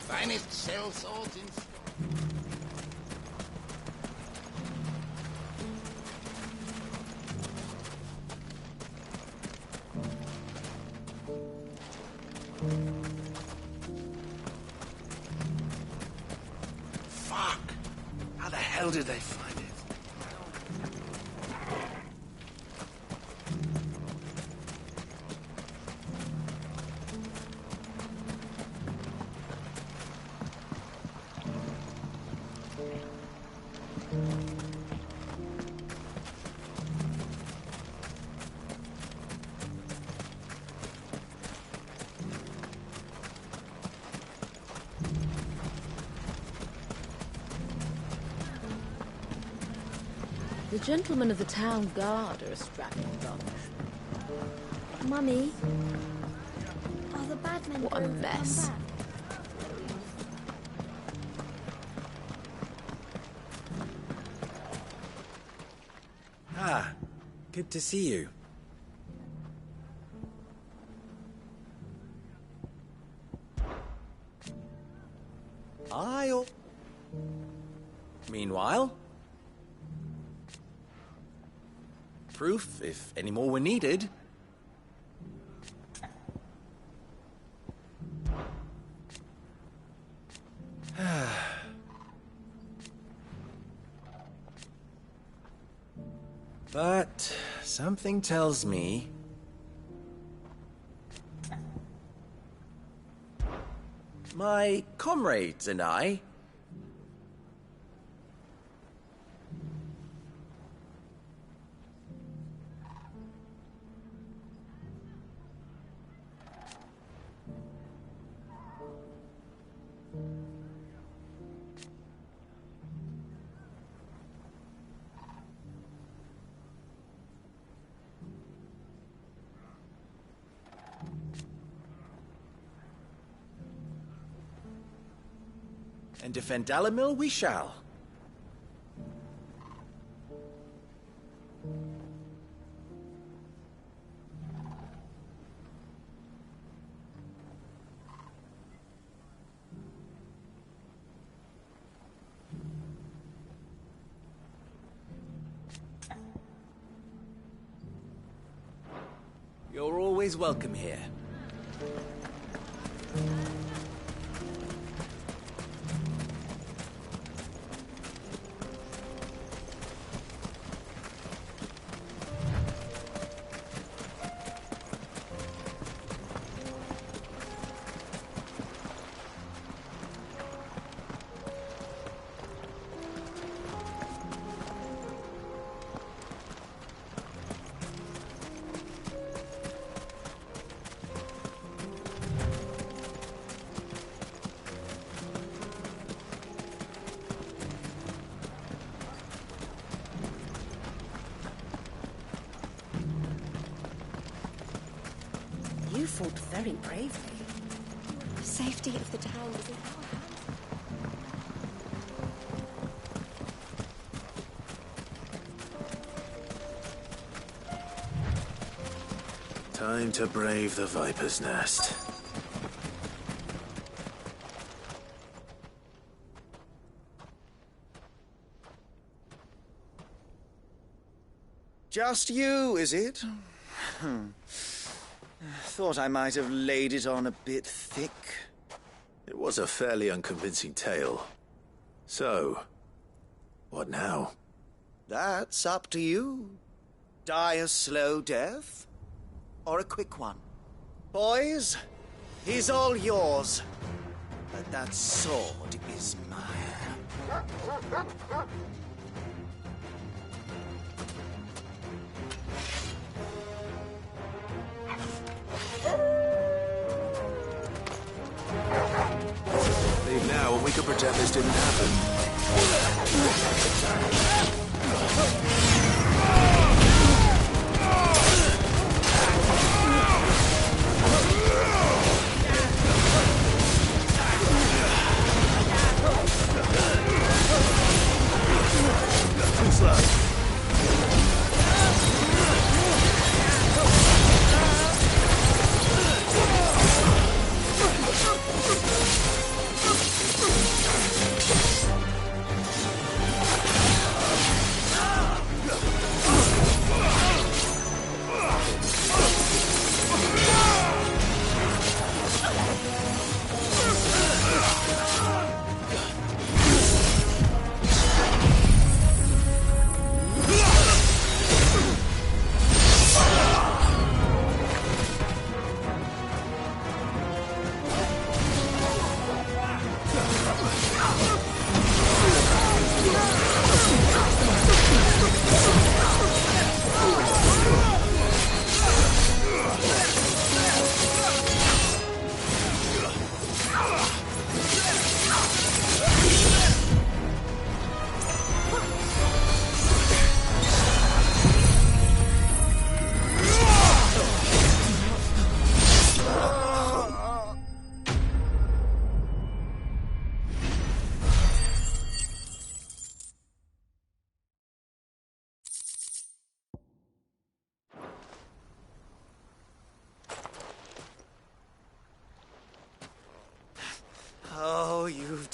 Finest cell swords in store. hell did they find it? The gentlemen of the town guard are a strapping bunch. Mummy, are the bad men What a going to mess. come back? Ah, good to see you. Meanwhile, proof if any more were needed. But something tells me my comrades and I and defend Dalamil we shall. You're always welcome here. You fought very bravely. The safety of the town is in our hands. Time to brave the Viper's Nest. Just you, is it? Thought I might have laid it on a bit thick. It was a fairly unconvincing tale. So, what now? That's up to you. Die a slow death, or a quick one. Boys, he's all yours. But that sword is mine. Leave now and we could pretend this didn't happen. Too slow.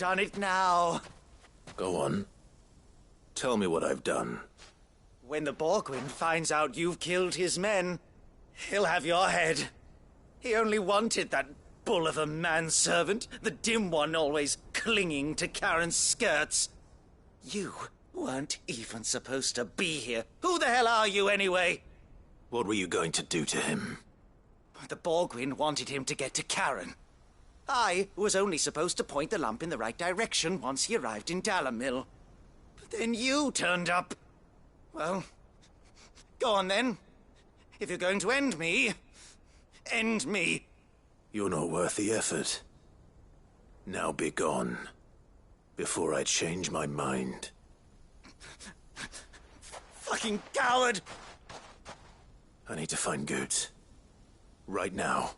done it now. Go on. Tell me what I've done. When the Borgwyn finds out you've killed his men, he'll have your head. He only wanted that bull of a manservant, the dim one always clinging to Karen's skirts. You weren't even supposed to be here. Who the hell are you, anyway? What were you going to do to him? The Borgwyn wanted him to get to Karen. I was only supposed to point the lamp in the right direction once he arrived in Dalamil. But then you turned up. Well, go on then. If you're going to end me, end me. You're not worth the effort. Now be gone, before I change my mind. Fucking coward! I need to find Goots. Right now.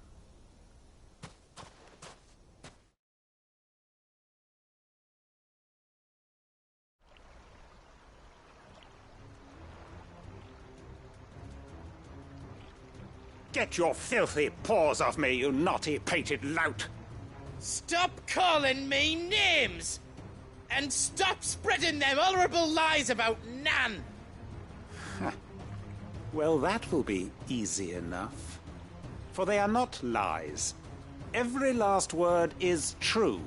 Get your filthy paws off me, you naughty-pated lout! Stop calling me names! And stop spreading them horrible lies about Nan! Well, that will be easy enough. For they are not lies. Every last word is true.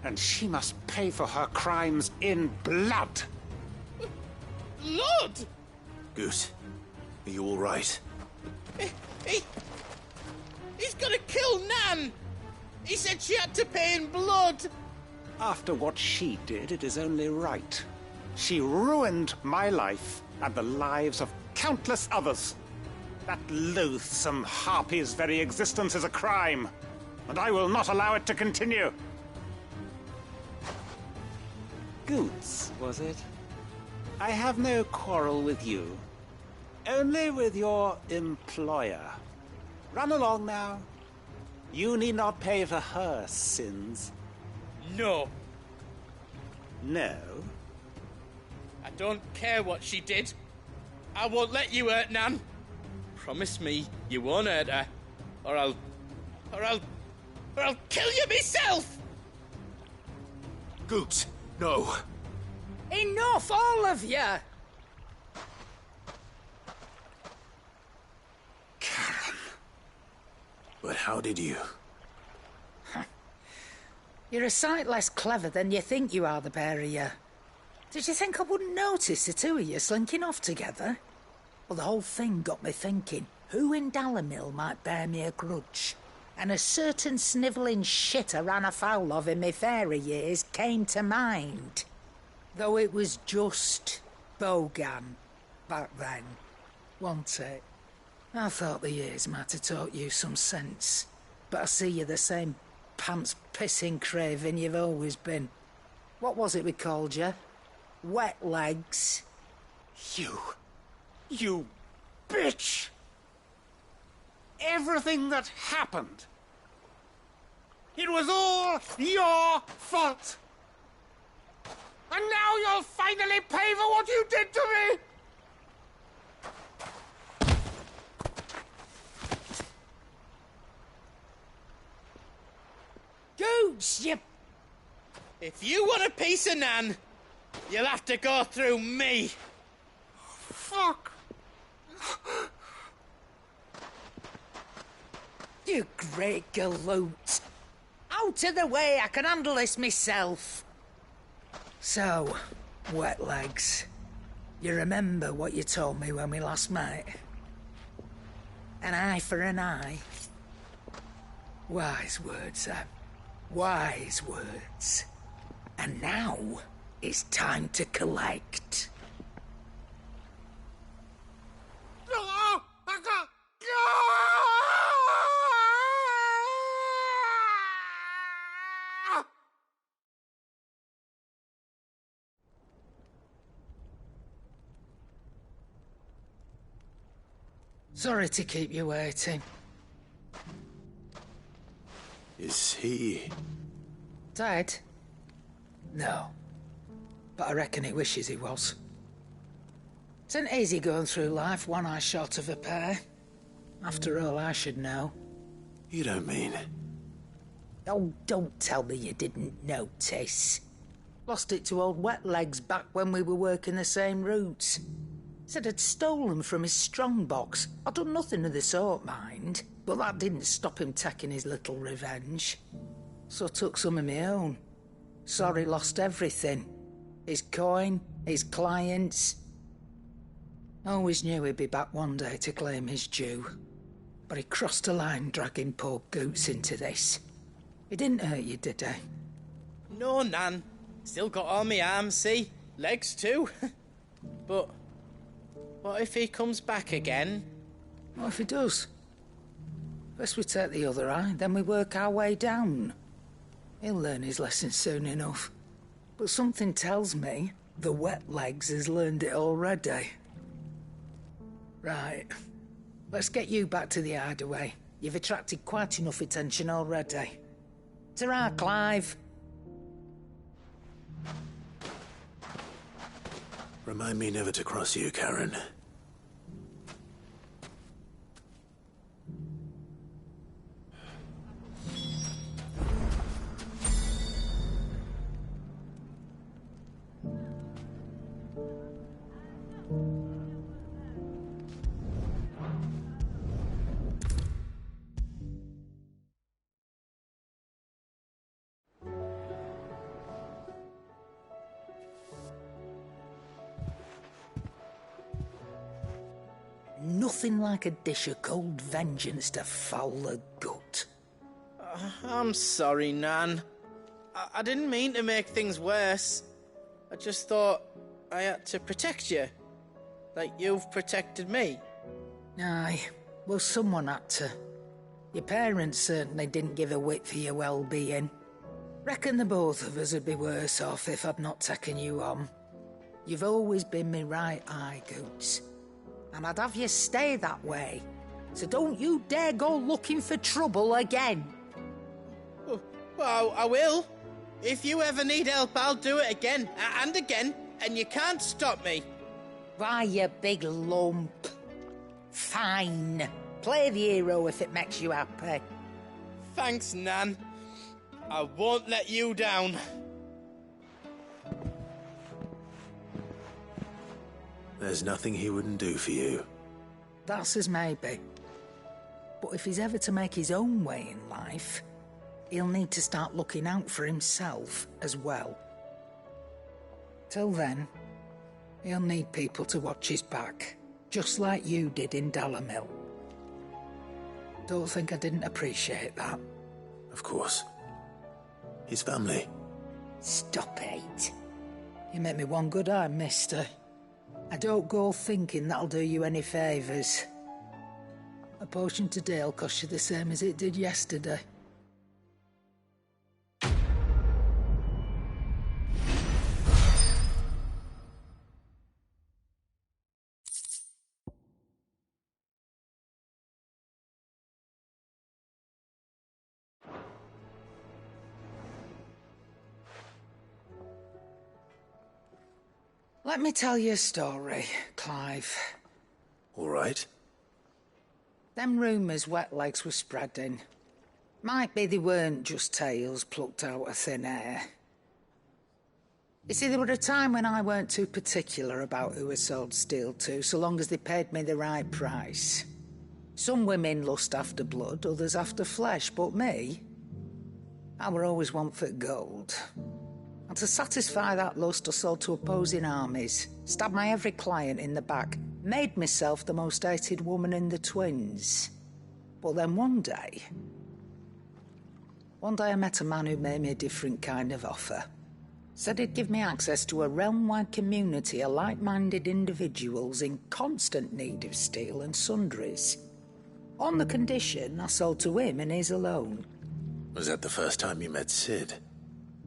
And she must pay for her crimes in blood. Blood? Goot, are you all right? He's gonna kill Nan! He said she had to pay in blood! After what she did, it is only right. She ruined my life and the lives of countless others. That loathsome harpy's very existence is a crime, and I will not allow it to continue. Goots, was it? I have no quarrel with you. Only with your employer. Run along now. You need not pay for her sins. No. No? I don't care what she did. I won't let you hurt Nan. Promise me you won't hurt her, or I'll kill you myself! Goots, no. Enough, all of you! Karen. But how did you? You're a sight less clever than you think you are, the pair of you. Did you think I wouldn't notice the two of you slinking off together? Well, the whole thing got me thinking, who in Dalamil might bear me a grudge? And a certain snivelling shit I ran afoul of in my fairy years came to mind. Though it was just Bogan back then, wasn't it? I thought the years might have taught you some sense, but I see you're the same pants-pissing craven you've always been. What was it we called you? Wet legs? You bitch! Everything that happened, it was all your fault! And now you'll finally pay for what you did to me! Goots, you... If you want a piece of Nan, you'll have to go through me. Fuck! You great galoot. Out of the way, I can handle this myself. So, wet legs, you remember what you told me when we last met? An eye for an eye. Wise words, Sam. Wise words. And now, it's time to collect. Sorry to keep you waiting. Is he... Dead? No. But I reckon he wishes he was. It isn't easy going through life one eye short of a pair. After all, I should know. You don't mean... Oh, don't tell me you didn't notice. Lost it to old Wet Legs back when we were working the same routes. Said I'd stolen from his strongbox. I'd done nothing of the sort, mind. But that didn't stop him taking his little revenge. So I took some of my own. Sorry, lost everything. His coin, his clients. Always knew he'd be back one day to claim his due. But he crossed a line dragging poor Goots into this. He didn't hurt you, did he? No, Nan. Still got all my arms, see? Legs too. But what if he comes back again? What if he does? First we take the other eye, then we work our way down. He'll learn his lesson soon enough. But something tells me the Wet Legs has learned it already. Right. Let's get you back to the hideaway. You've attracted quite enough attention already. Ta-ra, Clive. Remind me never to cross you, Karen. Nothing like a dish of cold vengeance to foul the gut. I'm sorry, Nan. I didn't mean to make things worse. I just thought I had to protect you. Like you've protected me. Aye, well, someone had to. Your parents certainly didn't give a whit for your well-being. Reckon the both of us would be worse off if I'd not taken you on. You've always been me right eye, Goots. And I'd have you stay that way. So don't you dare go looking for trouble again. Well, I will. If you ever need help, I'll do it again and again, and you can't stop me. Why, you big lump. Fine. Play the hero if it makes you happy. Thanks, Nan. I won't let you down. There's nothing he wouldn't do for you. That's as maybe. But if he's ever to make his own way in life, he'll need to start looking out for himself as well. Till then, he'll need people to watch his back, just like you did in Dalamil. Don't think I didn't appreciate that. Of course. His family. Stop it. You make me one good eye, mister. I don't go thinking that'll do you any favours. A potion today'll cost you the same as it did yesterday. Let me tell you a story, Clive. All right. Them rumours Wet Legs were spreading. Might be they weren't just tales plucked out of thin air. You see, there were a time when I weren't too particular about who I sold steel to, so long as they paid me the right price. Some women lust after blood, others after flesh, but me, I were always one for gold. And to satisfy that lust, I sold to opposing armies, stabbed my every client in the back, made myself the most hated woman in the twins. But then one day I met a man who made me a different kind of offer. Said he'd give me access to a realm-wide community of like-minded individuals in constant need of steel and sundries. On the condition I sold to him and his alone. Was that the first time you met Sid?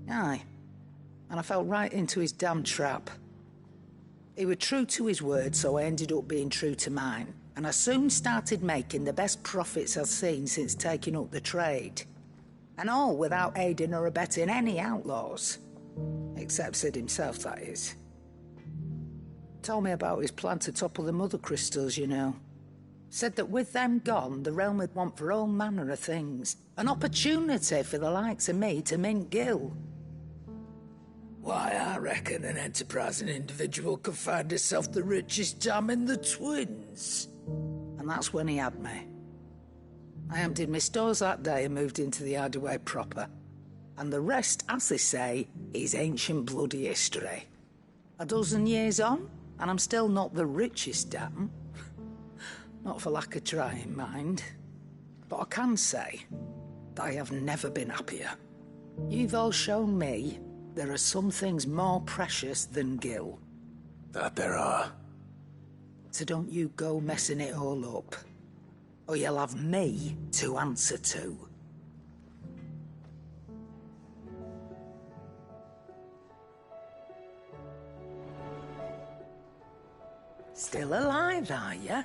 Aye. And I fell right into his damn trap. He was true to his word, so I ended up being true to mine. And I soon started making the best profits I've seen since taking up the trade. And all without aiding or abetting any outlaws. Except Sid himself, that is. Told me about his plan to topple the mother crystals, you know. Said that with them gone, the realm would want for all manner of things. An opportunity for the likes of me to mint Gil. Why, I reckon an enterprising individual could find himself the richest dam in the Twins. And that's when he had me. I emptied my stores that day and moved into the hideaway proper. And the rest, as they say, is ancient bloody history. A dozen years on, and I'm still not the richest dam. Not for lack of trying, mind. But I can say that I have never been happier. You've all shown me there are some things more precious than Gil. That there are. So don't you go messing it all up, or you'll have me to answer to. Still alive, are ya?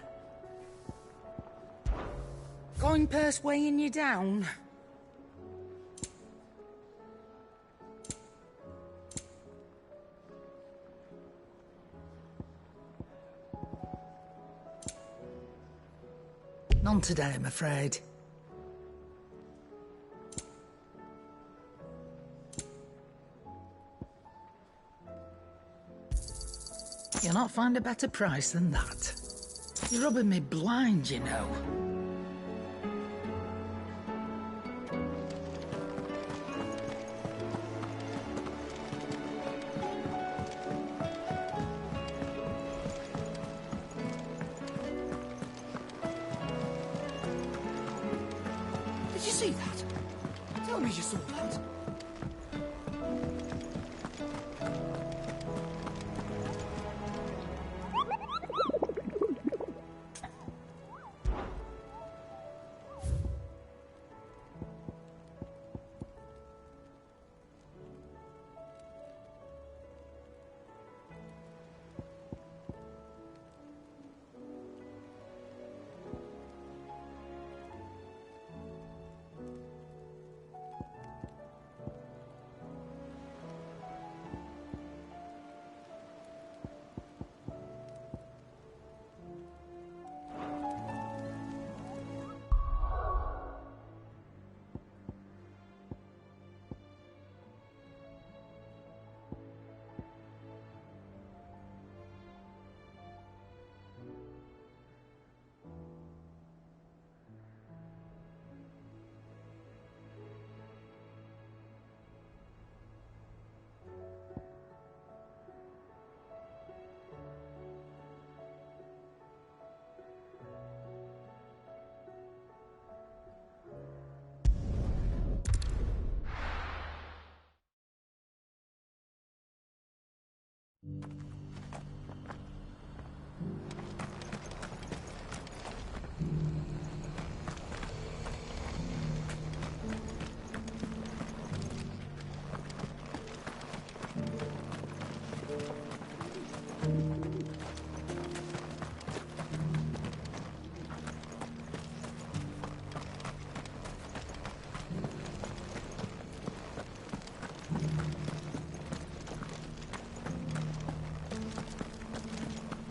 Coin purse weighing you down? None today, I'm afraid. You'll not find a better price than that. You're rubbing me blind, you know. Did you see that? Tell me you saw that.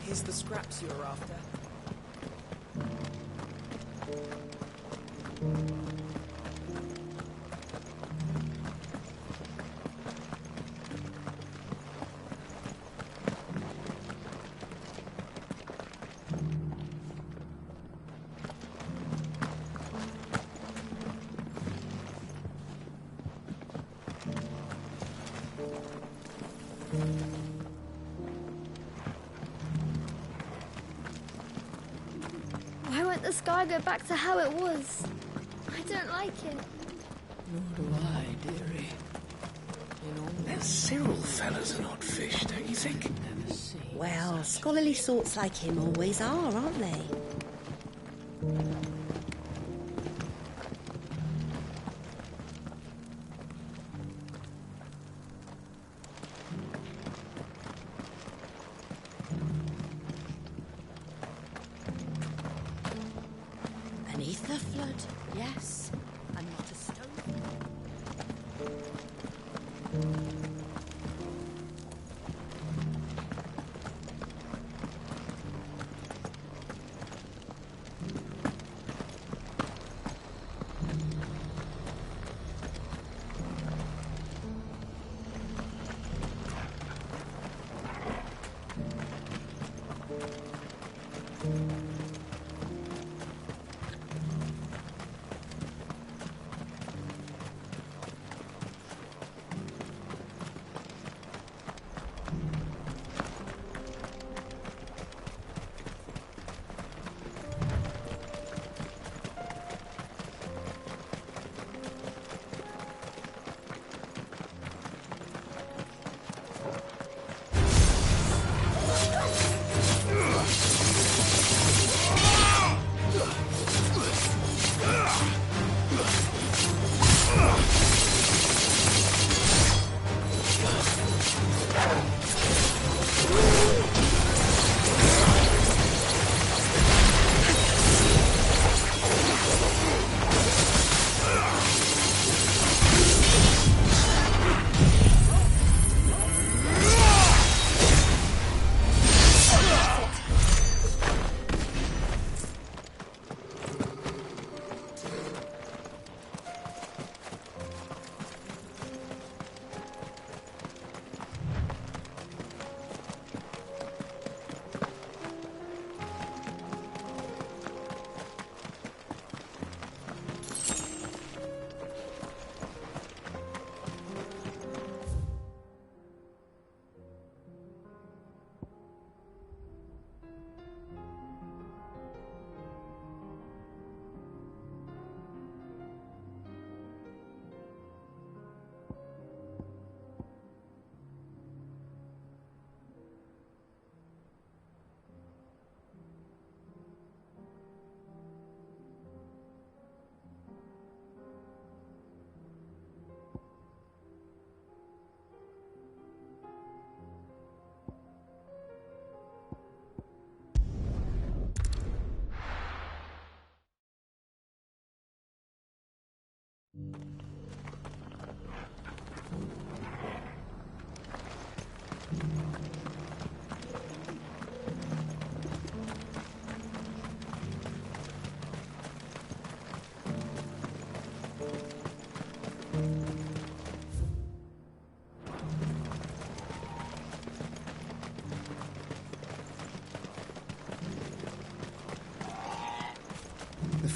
Here's the scraps you were after. Why won't the sky go back to how it was? I don't like it. Nor do I, dearie. Them Cyril fellas are odd fish, don't you think? Well, scholarly sorts like him always are, aren't they? Beneath the flood, yes, and not a stone.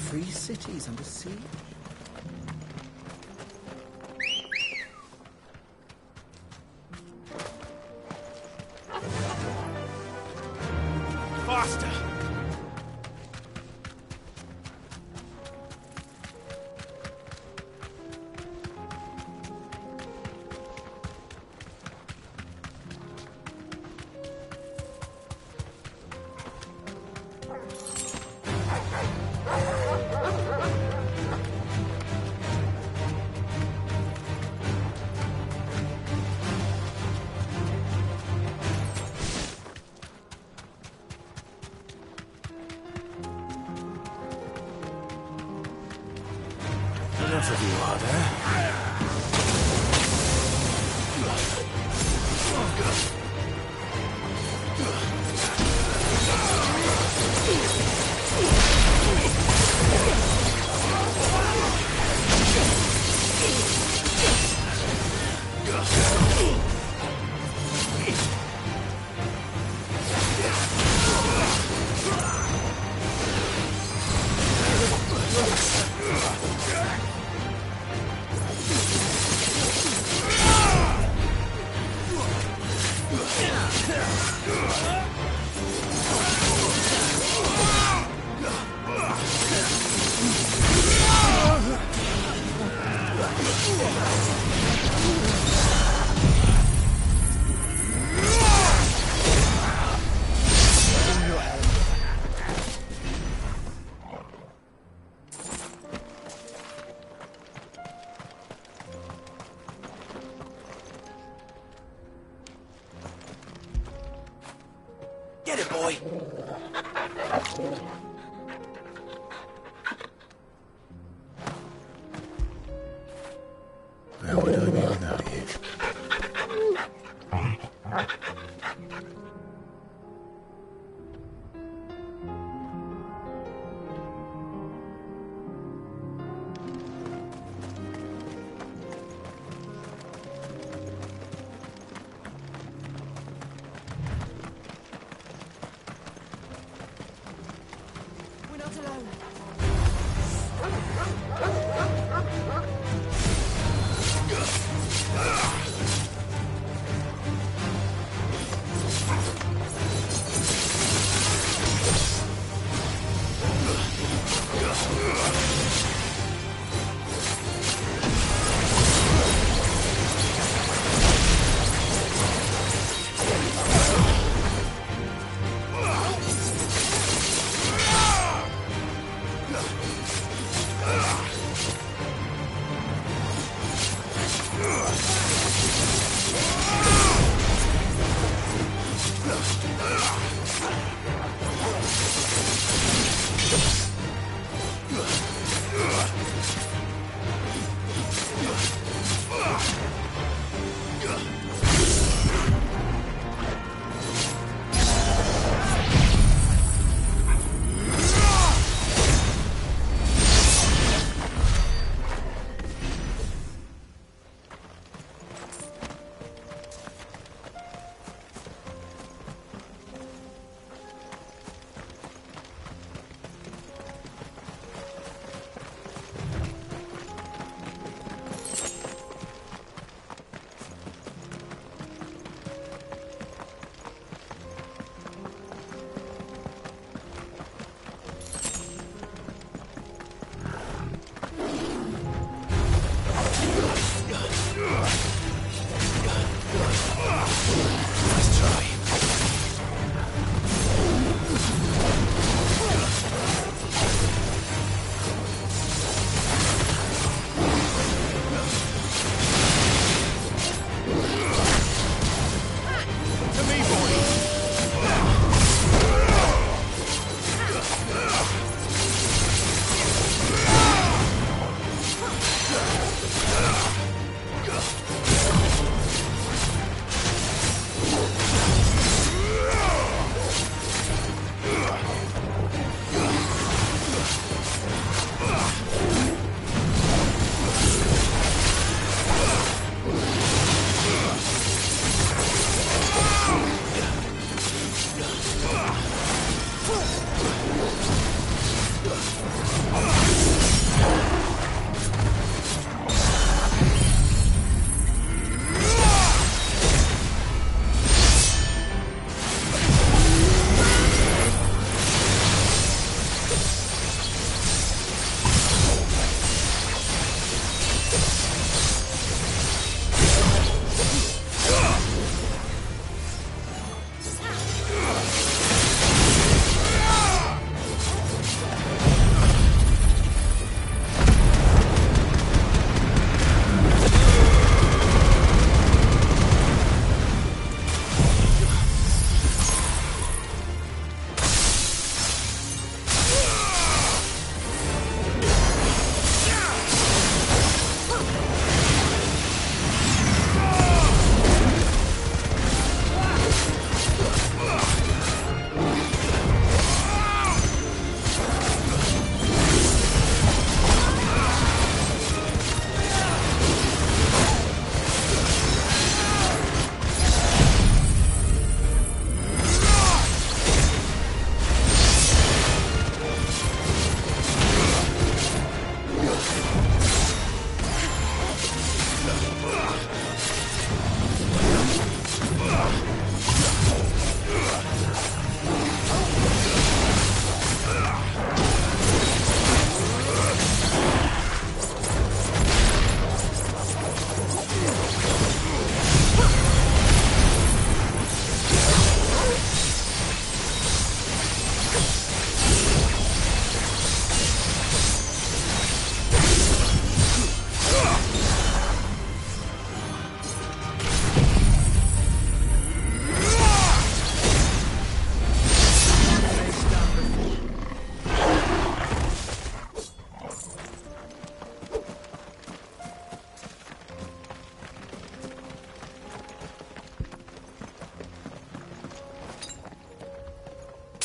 free cities under siege. Faster! Enough of you, are there? Get it, boy! Where would I be without you? We're not alone.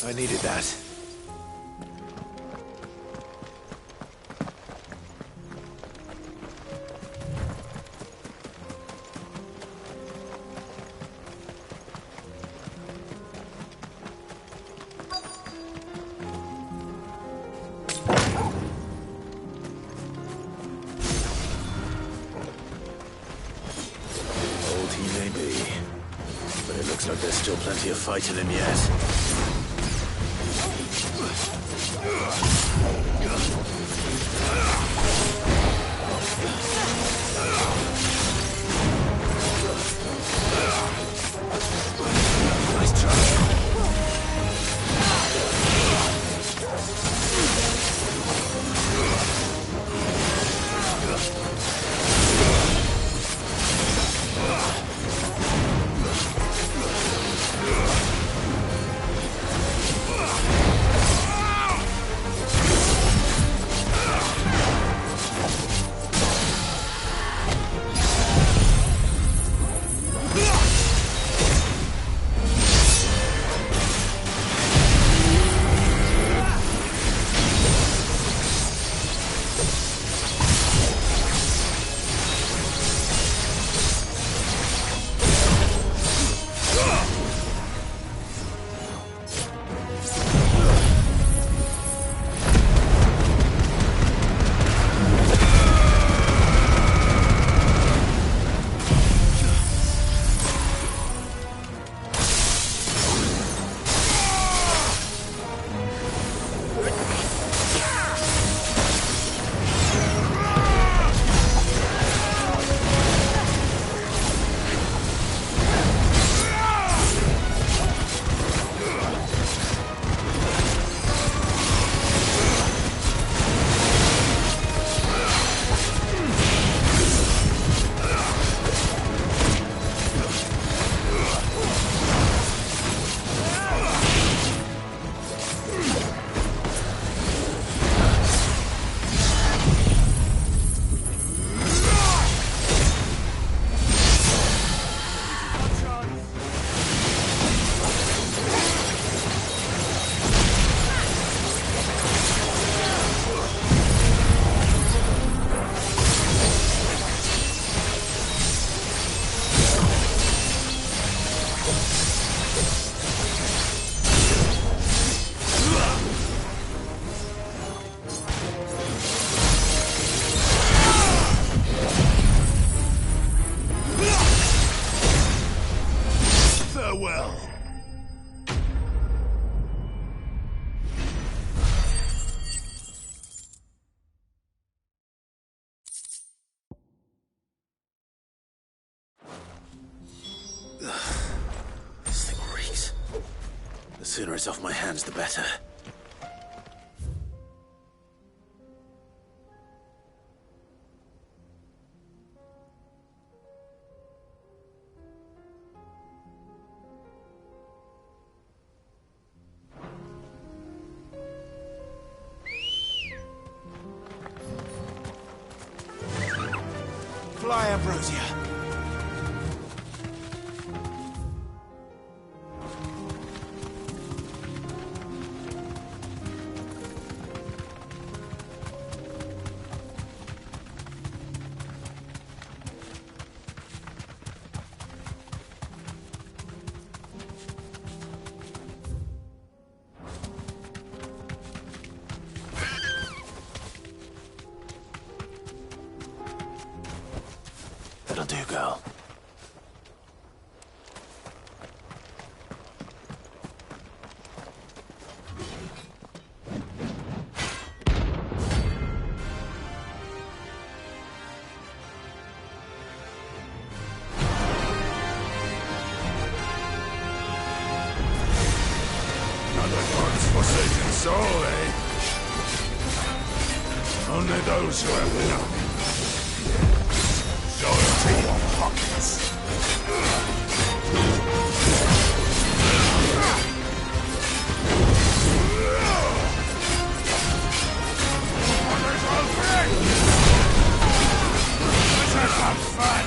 I needed that. Old he may be, but it looks like there's still plenty of fight in him yet. Nice try. This thing reeks. The sooner it's off my hands, the better. Fly, Ambrosia. That'll do, girl. Another God's forsaken soul, eh? Only those who have enough. Loyalty in pockets. Let's have some fun.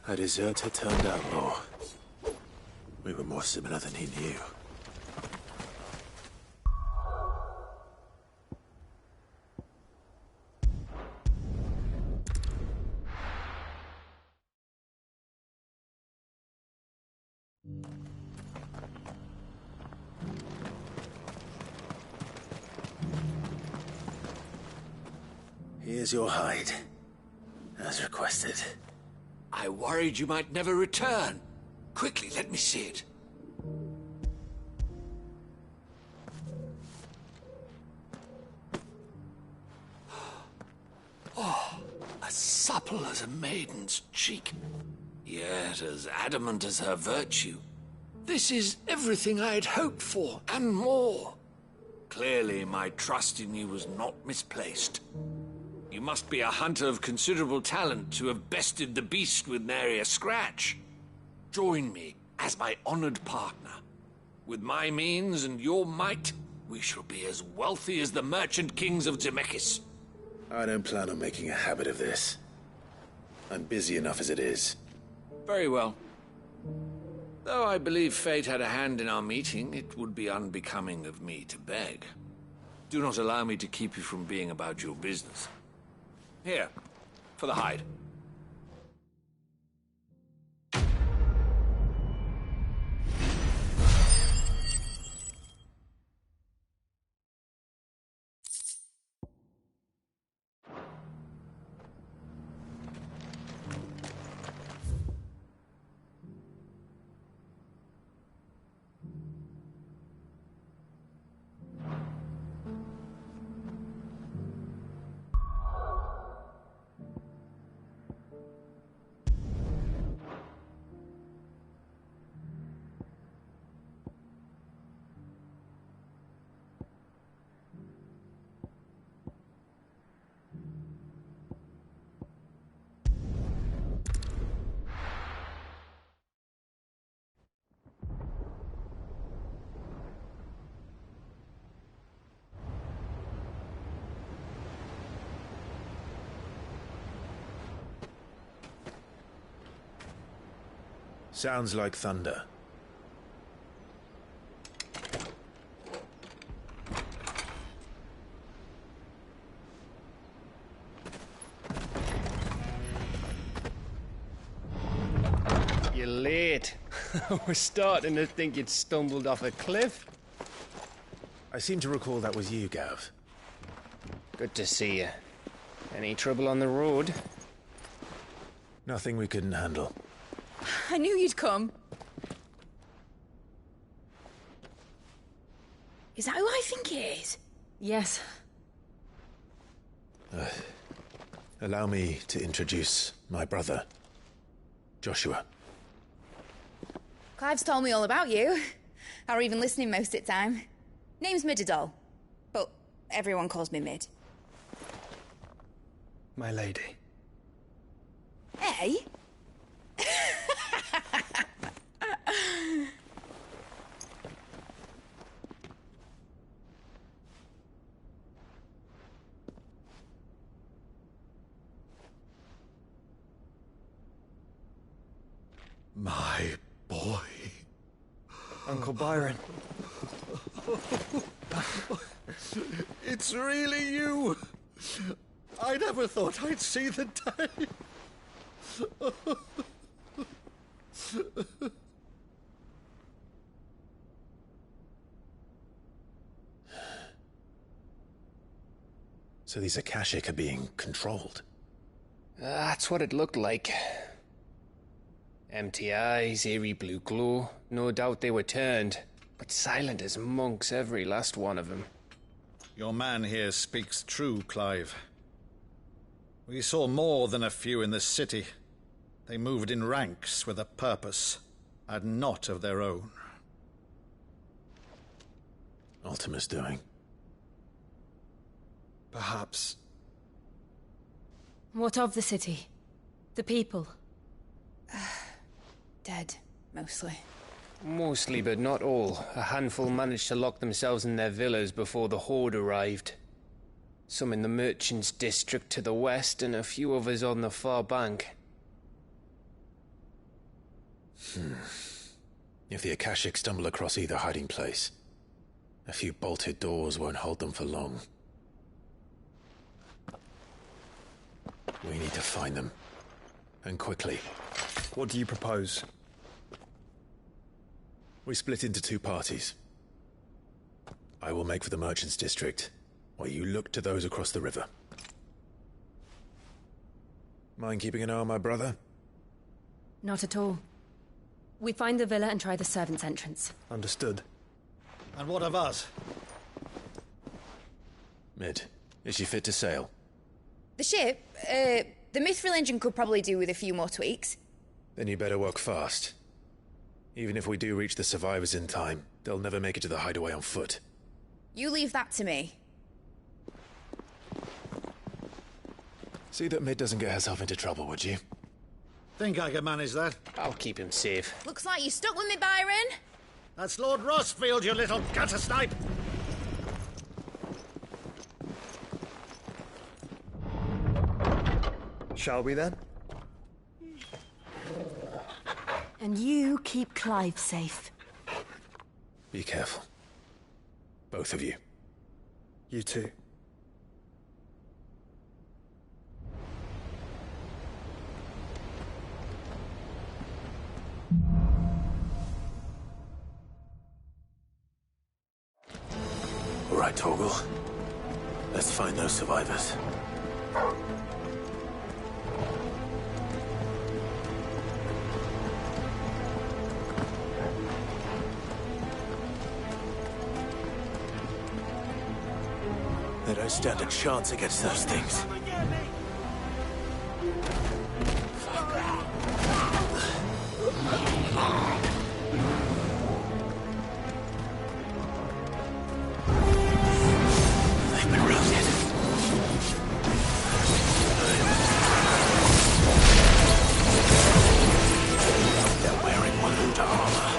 A deserter turned outlaw. We were more similar than he knew. Here's your hide, as requested. I worried you might never return. Quickly, let me see it. Oh, as supple as a maiden's cheek, yet as adamant as her virtue. This is everything I had hoped for, and more. Clearly, my trust in you was not misplaced. You must be a hunter of considerable talent to have bested the beast with nary a scratch. Join me as my honored partner. With my means and your might, we shall be as wealthy as the merchant kings of Zemeckis. I don't plan on making a habit of this. I'm busy enough as it is. Very well. Though I believe fate had a hand in our meeting, it would be unbecoming of me to beg. Do not allow me to keep you from being about your business. Here, for the hide. Sounds like thunder. You're late. We're starting to think you'd stumbled off a cliff. I seem to recall that was you, Gav. Good to see you. Any trouble on the road? Nothing we couldn't handle. I knew you'd come. Is that who I think it is? Yes. Allow me to introduce my brother, Joshua. Clive's told me all about you. Or even listening most of the time. Name's Midadol, but everyone calls me Mid. My lady. Hey? My boy. Uncle Byron. It's really you. I never thought I'd see the day. So these Akashic are being controlled? That's what it looked like. Empty eyes, eerie blue glow. No doubt they were turned, but silent as monks, every last one of them. Your man here speaks true, Clive. We saw more than a few in the city. They moved in ranks with a purpose, and not of their own. Ultima's doing. Perhaps. What of the city? The people? Dead, mostly. Mostly, but not all. A handful managed to lock themselves in their villas before the Horde arrived. Some in the merchants' district to the west, and a few others on the far bank. If the Akashic stumble across either hiding place, a few bolted doors won't hold them for long. We need to find them. And quickly. What do you propose? We split into two parties. I will make for the Merchants' District, while you look to those across the river. Mind keeping an eye on my brother? Not at all. We find the villa and try the servants' entrance. Understood. And what of us? Mid, is she fit to sail? The ship? The mithril engine could probably do with a few more tweaks. Then you better work fast. Even if we do reach the survivors in time, they'll never make it to the hideaway on foot. You leave that to me. See that Mid doesn't get herself into trouble, would you? Think I can manage that? I'll keep him safe. Looks like you stuck with me, Byron. That's Lord Rossfield, you little gutter snipe! Shall we then? And you keep Clive safe. Be careful. Both of you. You too. All right, Torgal. Let's find those survivors. They don't stand a chance against those things. They've been routed. They're wearing Waloed armor.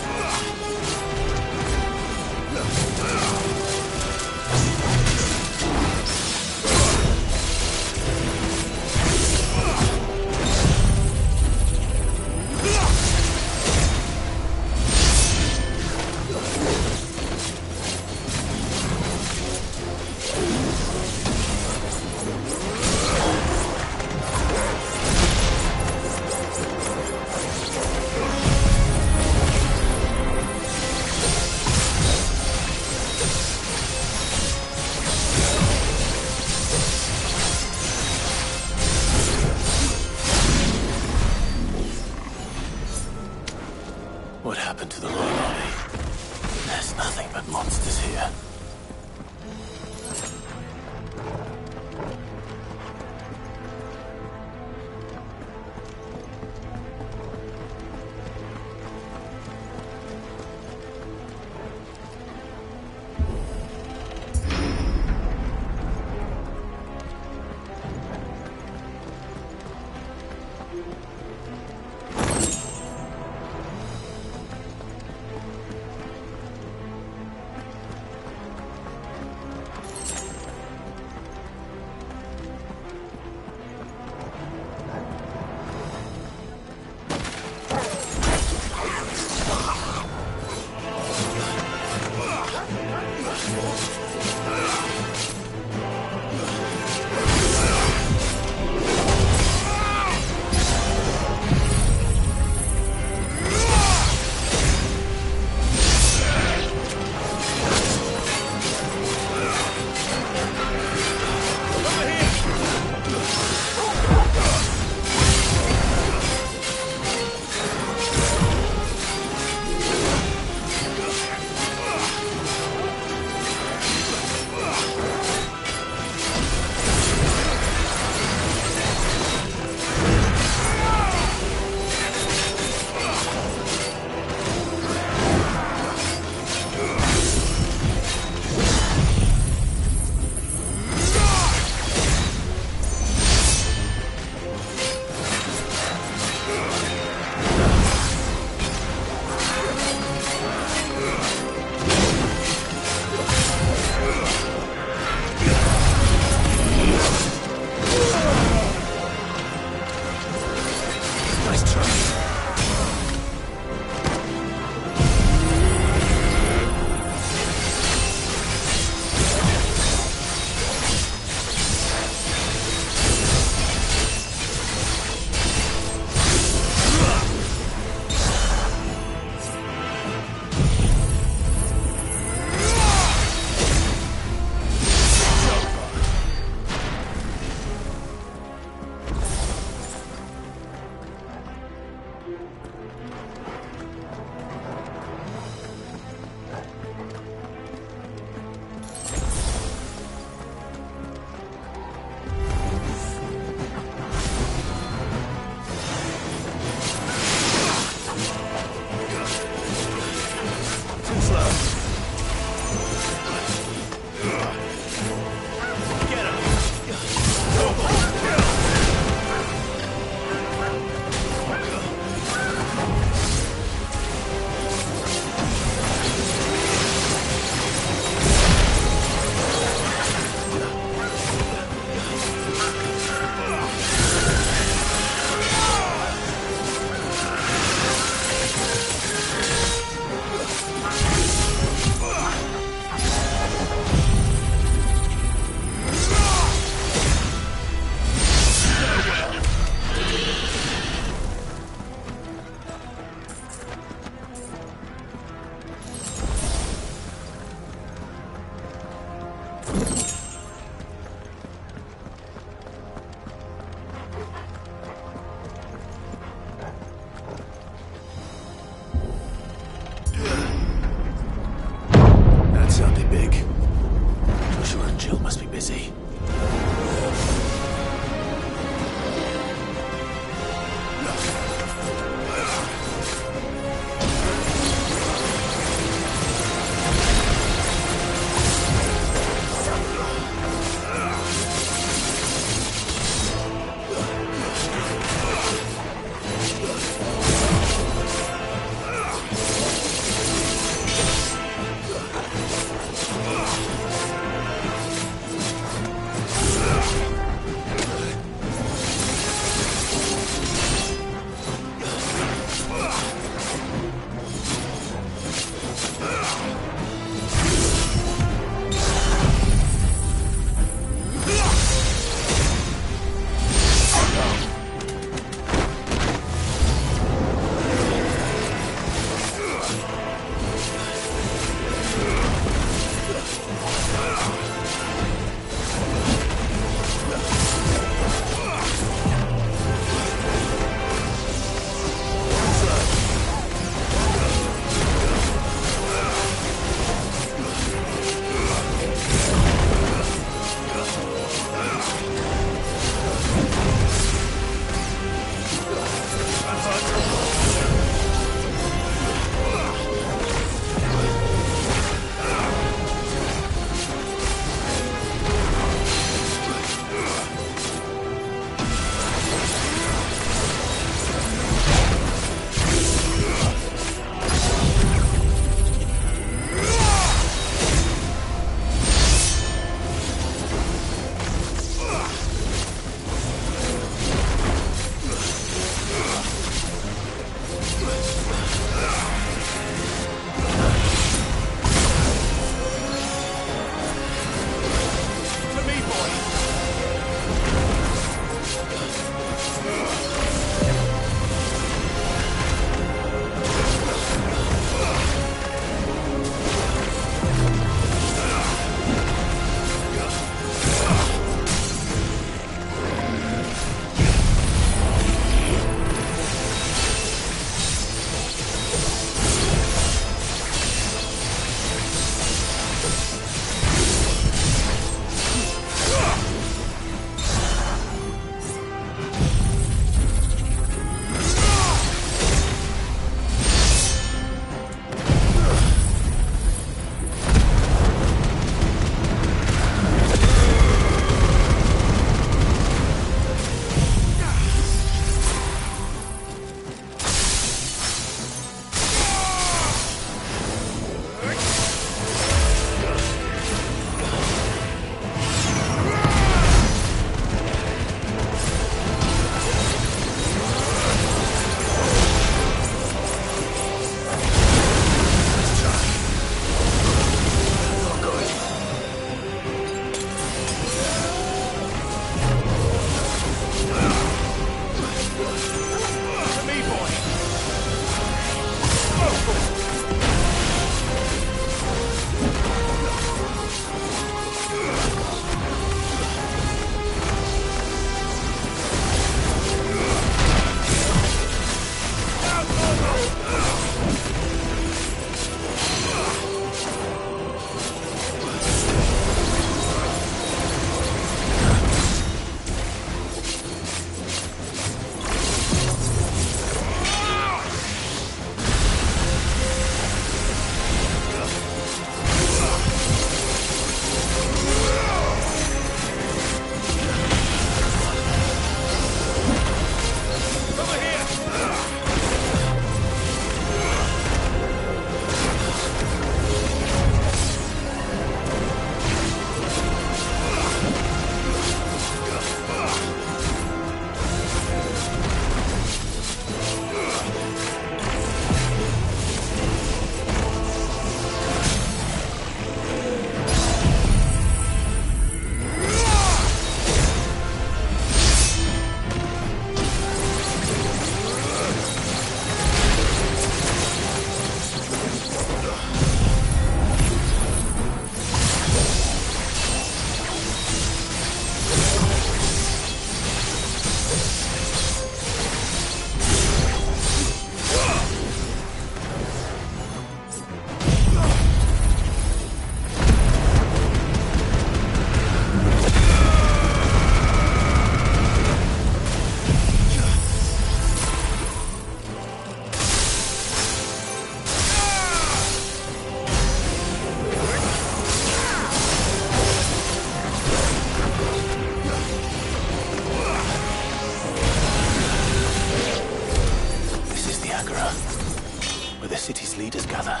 gather.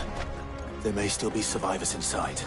There may still be survivors inside.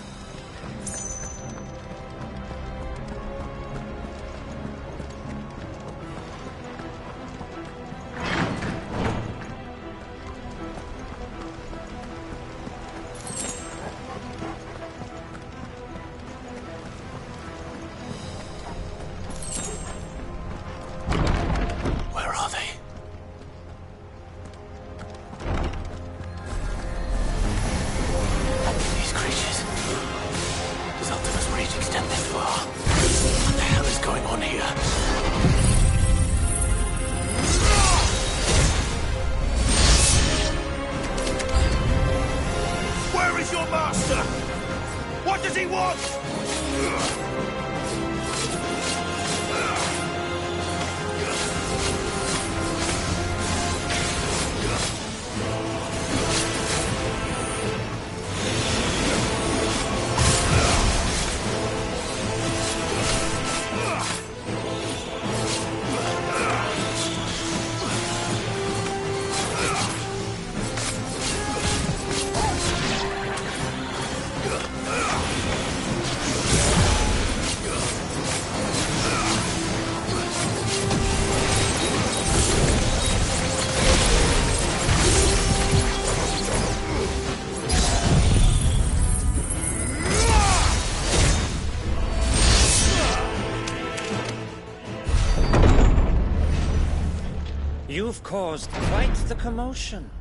You've caused quite the commotion.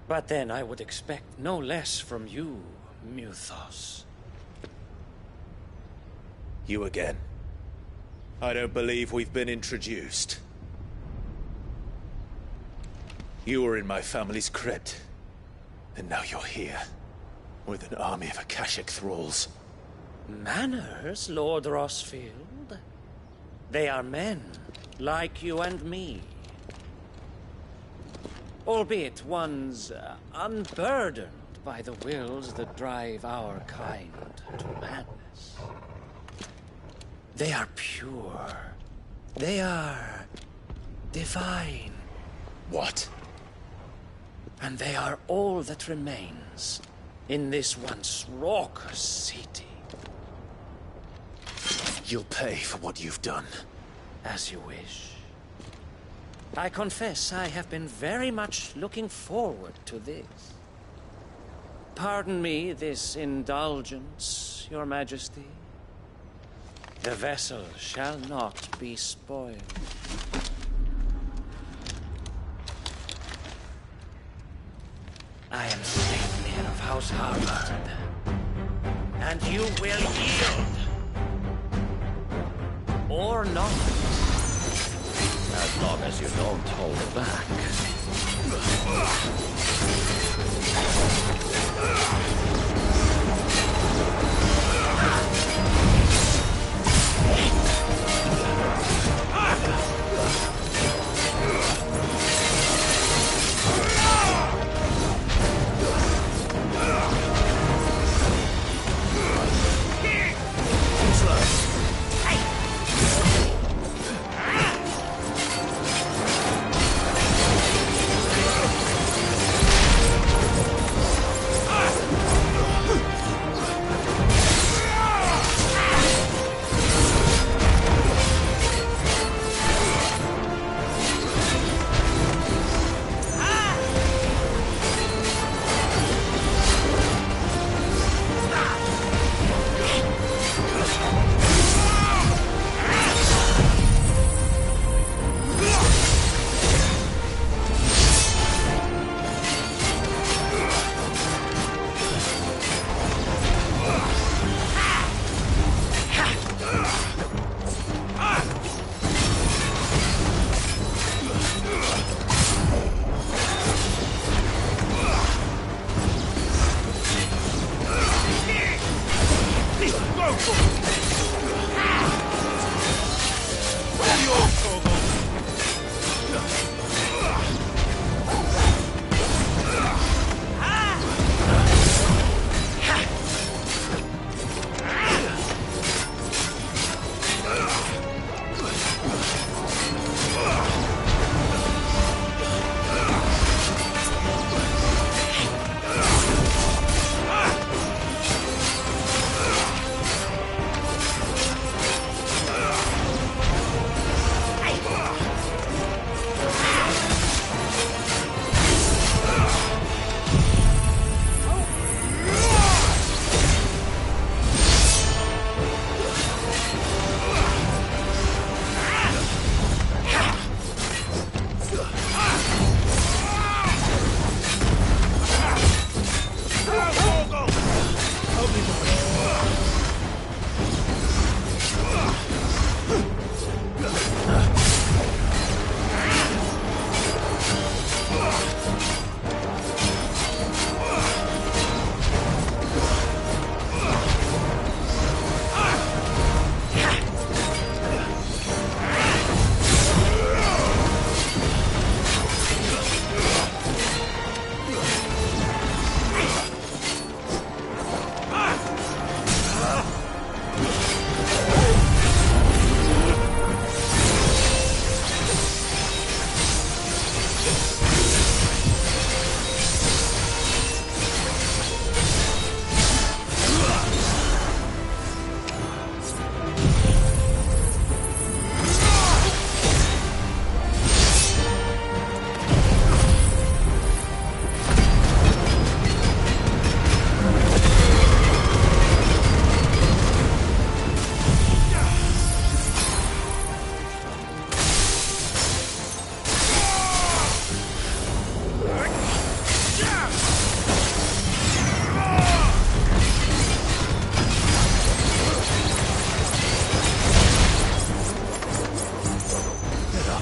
But then I would expect no less from you, Muthos. You again. I don't believe we've been introduced. You were in my family's crypt, and now you're here, with an army of Akashic thralls. Manners, Lord Rossfield? They are men, like you and me. Albeit ones unburdened by the wills that drive our kind to madness. They are pure. They are divine. What? And they are all that remains in this once raucous city. You'll pay for what you've done. As you wish. I confess I have been very much looking forward to this. Pardon me this indulgence, Your Majesty. The vessel shall not be spoiled. I am Sleipner of House Harvard, and you will yield. Or not. As long as you don't hold back.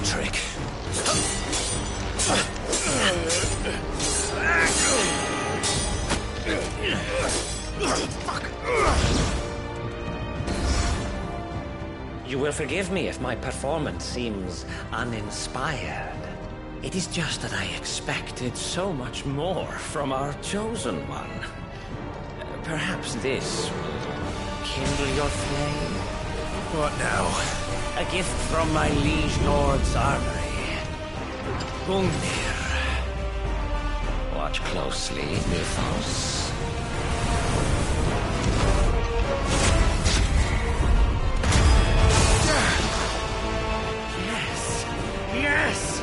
trick. You will forgive me if my performance seems uninspired. It is just that I expected so much more from our chosen one. Perhaps this will kindle your flame? What now? A gift from my liege lord's armory. Gungnir. Watch closely, Mythos. Yes! Yes!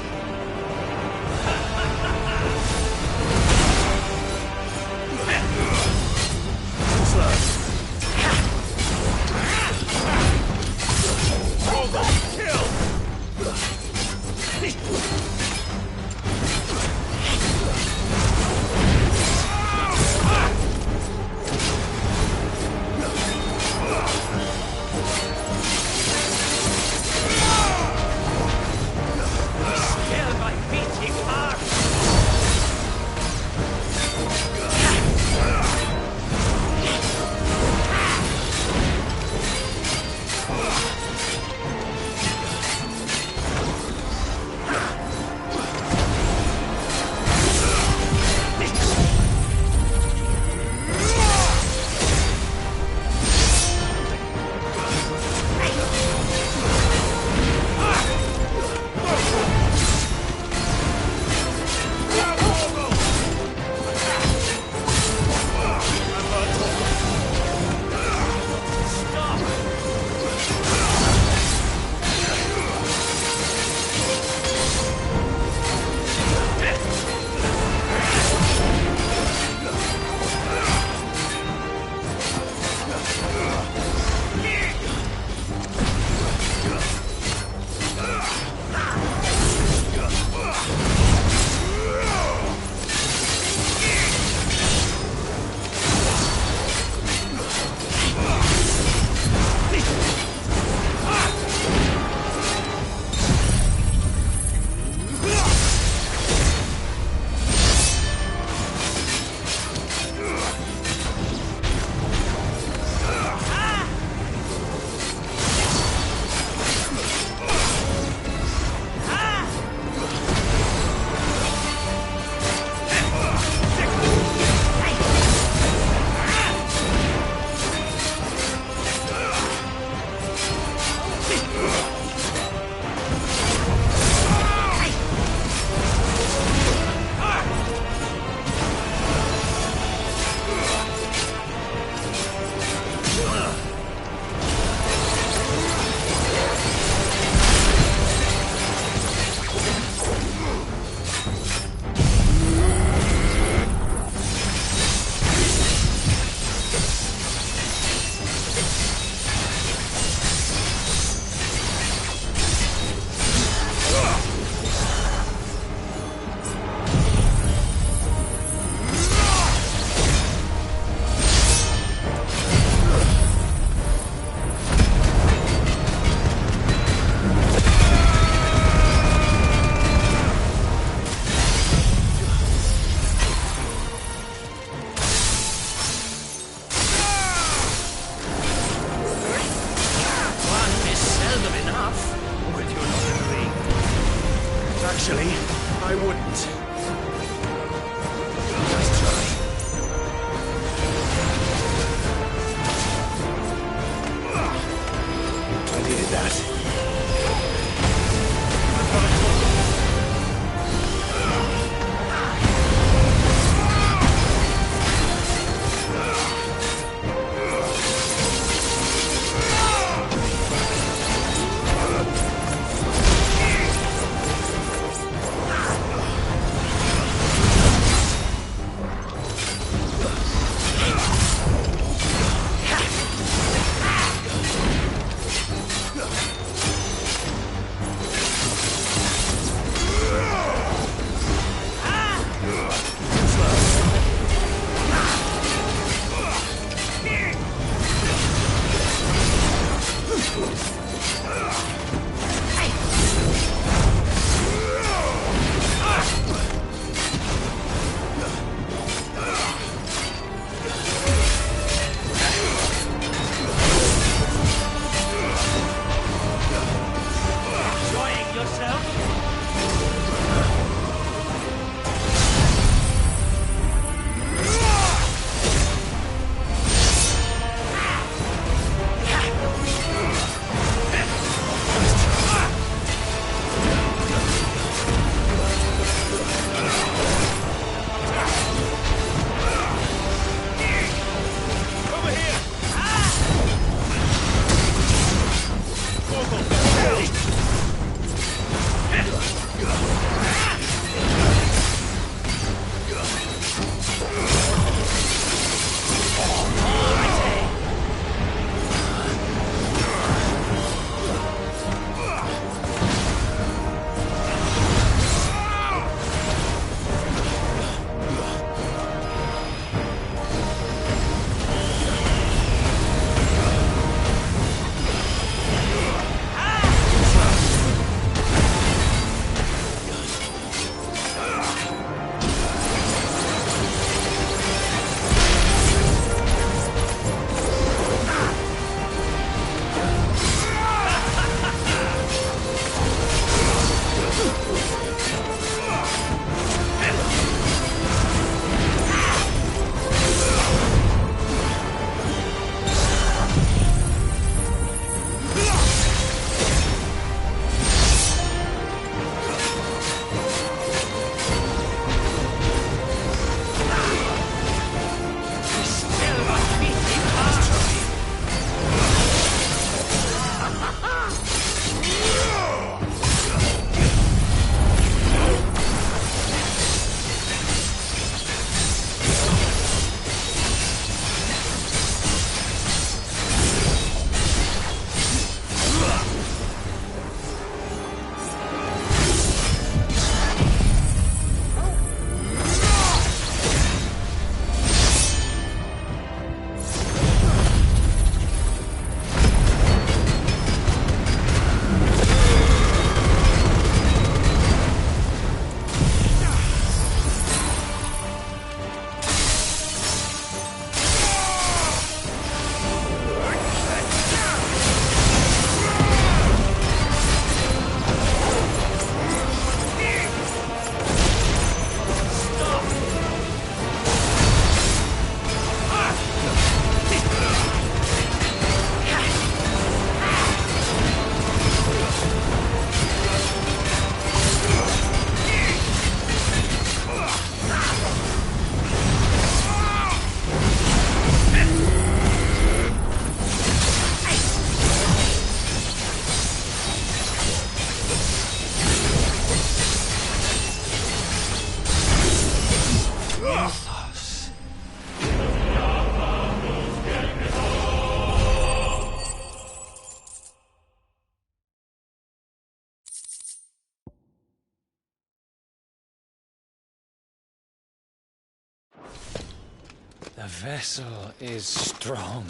The vessel is strong.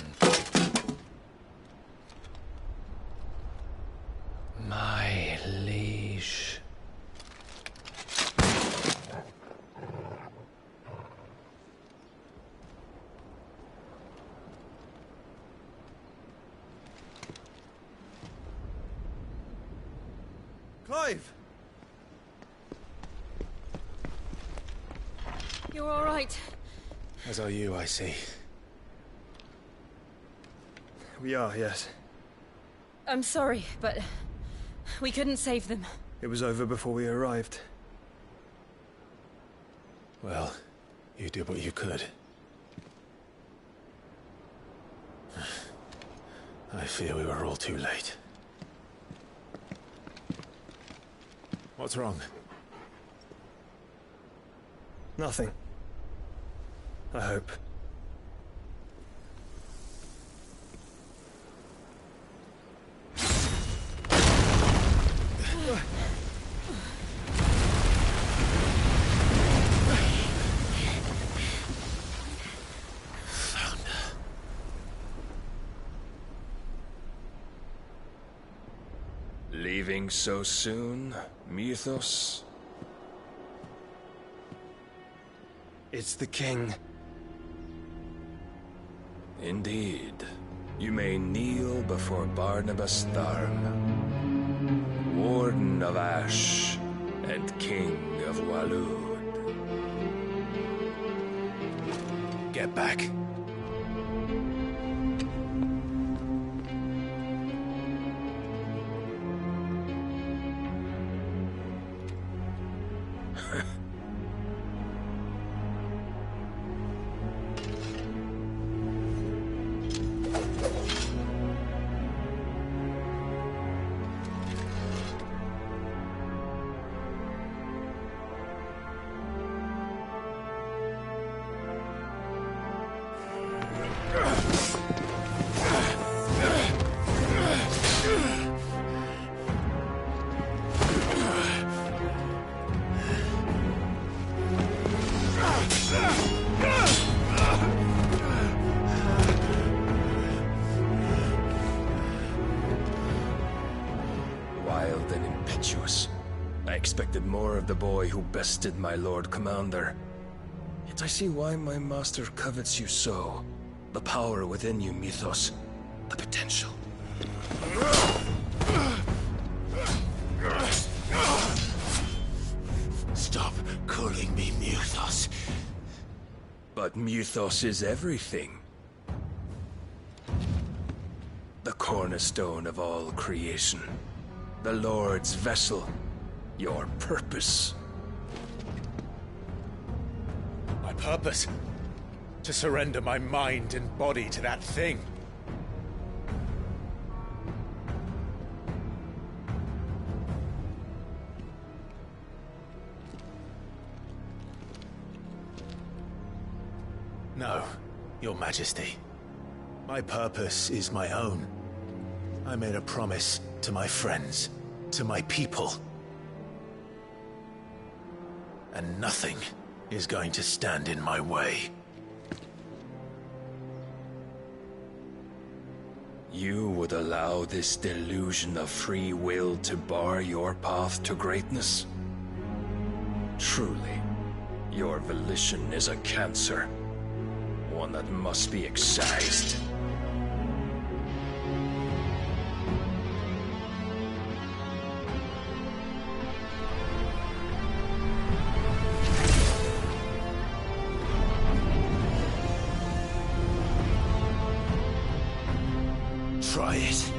My liege. Clive! You're all right. As are you, I see. We are, yes. I'm sorry, but we couldn't save them. It was over before we arrived. Well, you did what you could. I fear we were all too late. What's wrong? Nothing. I hope. Leaving so soon, Mythos? It's the king. Indeed. You may kneel before Barnabas Tharmn, Warden of Ash and King of Waloed. Get back. Wild and impetuous. I expected more of the boy who bested my Lord Commander. Yet I see why my master covets you so. The power within you, Mythos. The potential. Stop calling me Mythos. But Mythos is everything. The cornerstone of all creation. The Lord's vessel. Your purpose. My purpose? To surrender my mind and body to that thing. No, Your Majesty. My purpose is my own. I made a promise to my friends, to my people. And nothing is going to stand in my way. You would allow this delusion of free will to bar your path to greatness? Truly, your volition is a cancer. One that must be excised. Try it.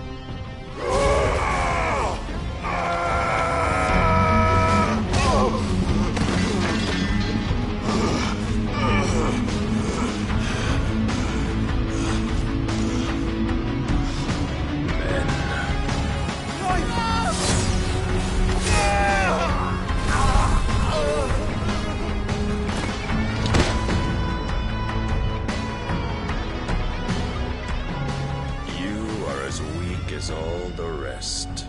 As all the rest.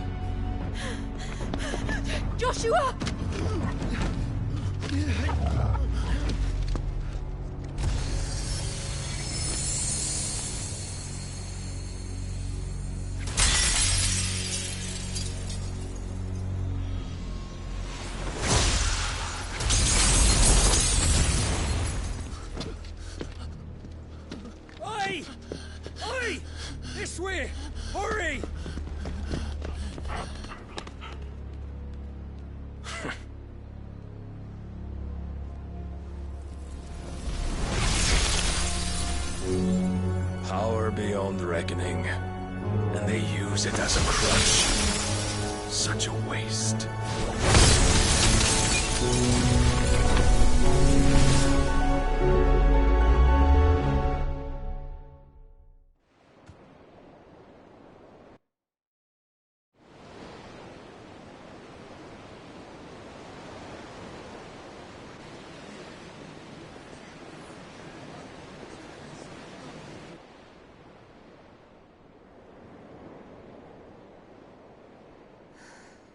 Joshua! beyond reckoning, and they use it as a crutch. Such a waste.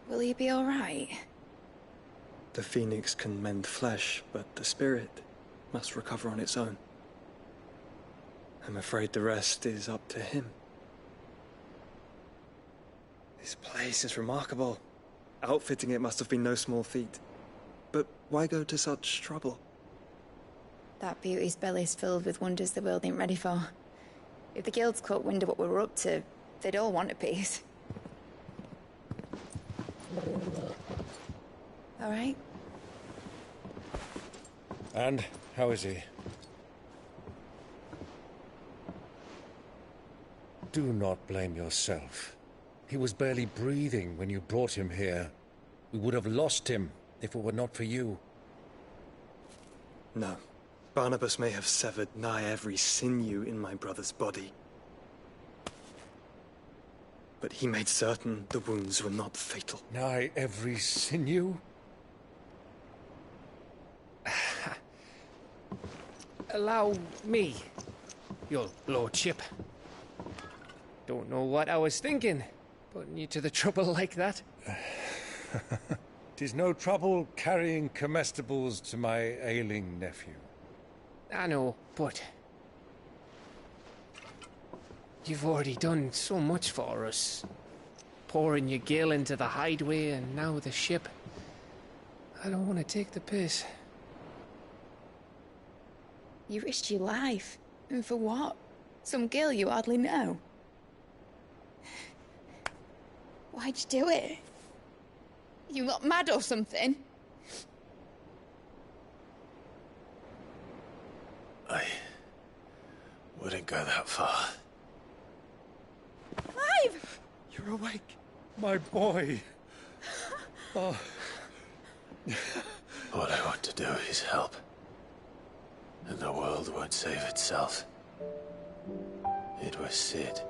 Will he be all right? The phoenix can mend flesh, but the spirit must recover on its own. I'm afraid the rest is up to him. This place is remarkable. Outfitting it must have been no small feat. But why go to such trouble? That beauty's belly's filled with wonders the world ain't ready for. If the guilds caught wind of what we were up to, they'd all want a piece. All right? And how is he? Do not blame yourself. He was barely breathing when you brought him here. We would have lost him if it were not for you. No. Barnabas may have severed nigh every sinew in my brother's body. But he made certain the wounds were not fatal. Nigh every sinew? Allow me, your lordship. Don't know what I was thinking, putting you to the trouble like that. 'Tis no trouble carrying comestibles to my ailing nephew. I know, but you've already done so much for us. Pouring your gil into the hideaway and now the ship. I don't want to take the piss. You risked your life. And for what? Some girl you hardly know. Why'd you do it? You not mad or something? I wouldn't go that far. Clive! You're awake, my boy. Oh. All I want to do is help. And the world won't save itself. It was Sid.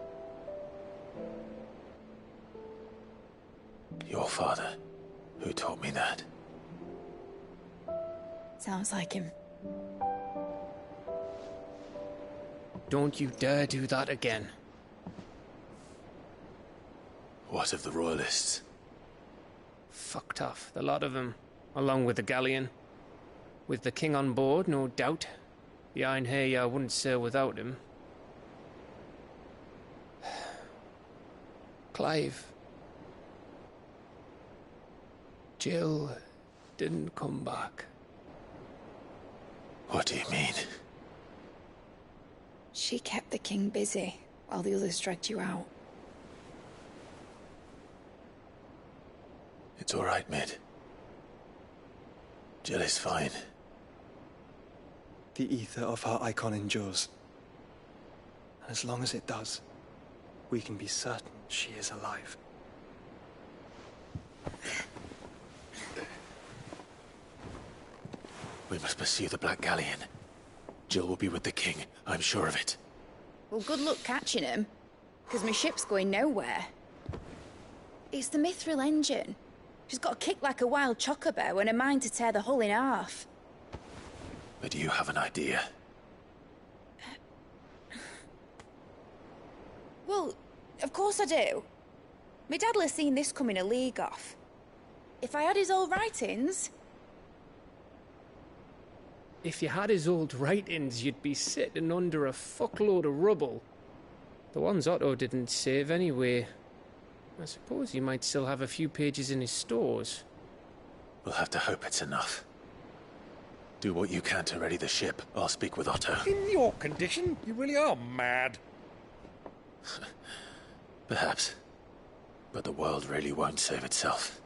Your father, who taught me that. Sounds like him. Don't you dare do that again. What of the Royalists? Fucked off, the lot of them, along with the galleon. With the king on board, no doubt. Behind here, I wouldn't sail without him. Clive. Jill didn't come back. What do you mean? She kept the king busy while the others dragged you out. It's all right, Mid. Jill is fine. The ether of her icon endures. And as long as it does, we can be certain she is alive. We must pursue the Black Galleon. Jill will be with the king, I'm sure of it. Well, good luck catching him, because my ship's going nowhere. It's the Mithril engine. She's got a kick like a wild chocobo and a mind to tear the hull in half. But you have an idea. Well, of course I do. My dad'll have seen this coming a league off. If I had his old writings... If you had his old writings, you'd be sitting under a fuckload of rubble. The ones Otto didn't save anyway. I suppose he might still have a few pages in his stores. We'll have to hope it's enough. Do what you can to ready the ship. I'll speak with Otto. In your condition, you really are mad. Perhaps. But the world really won't save itself.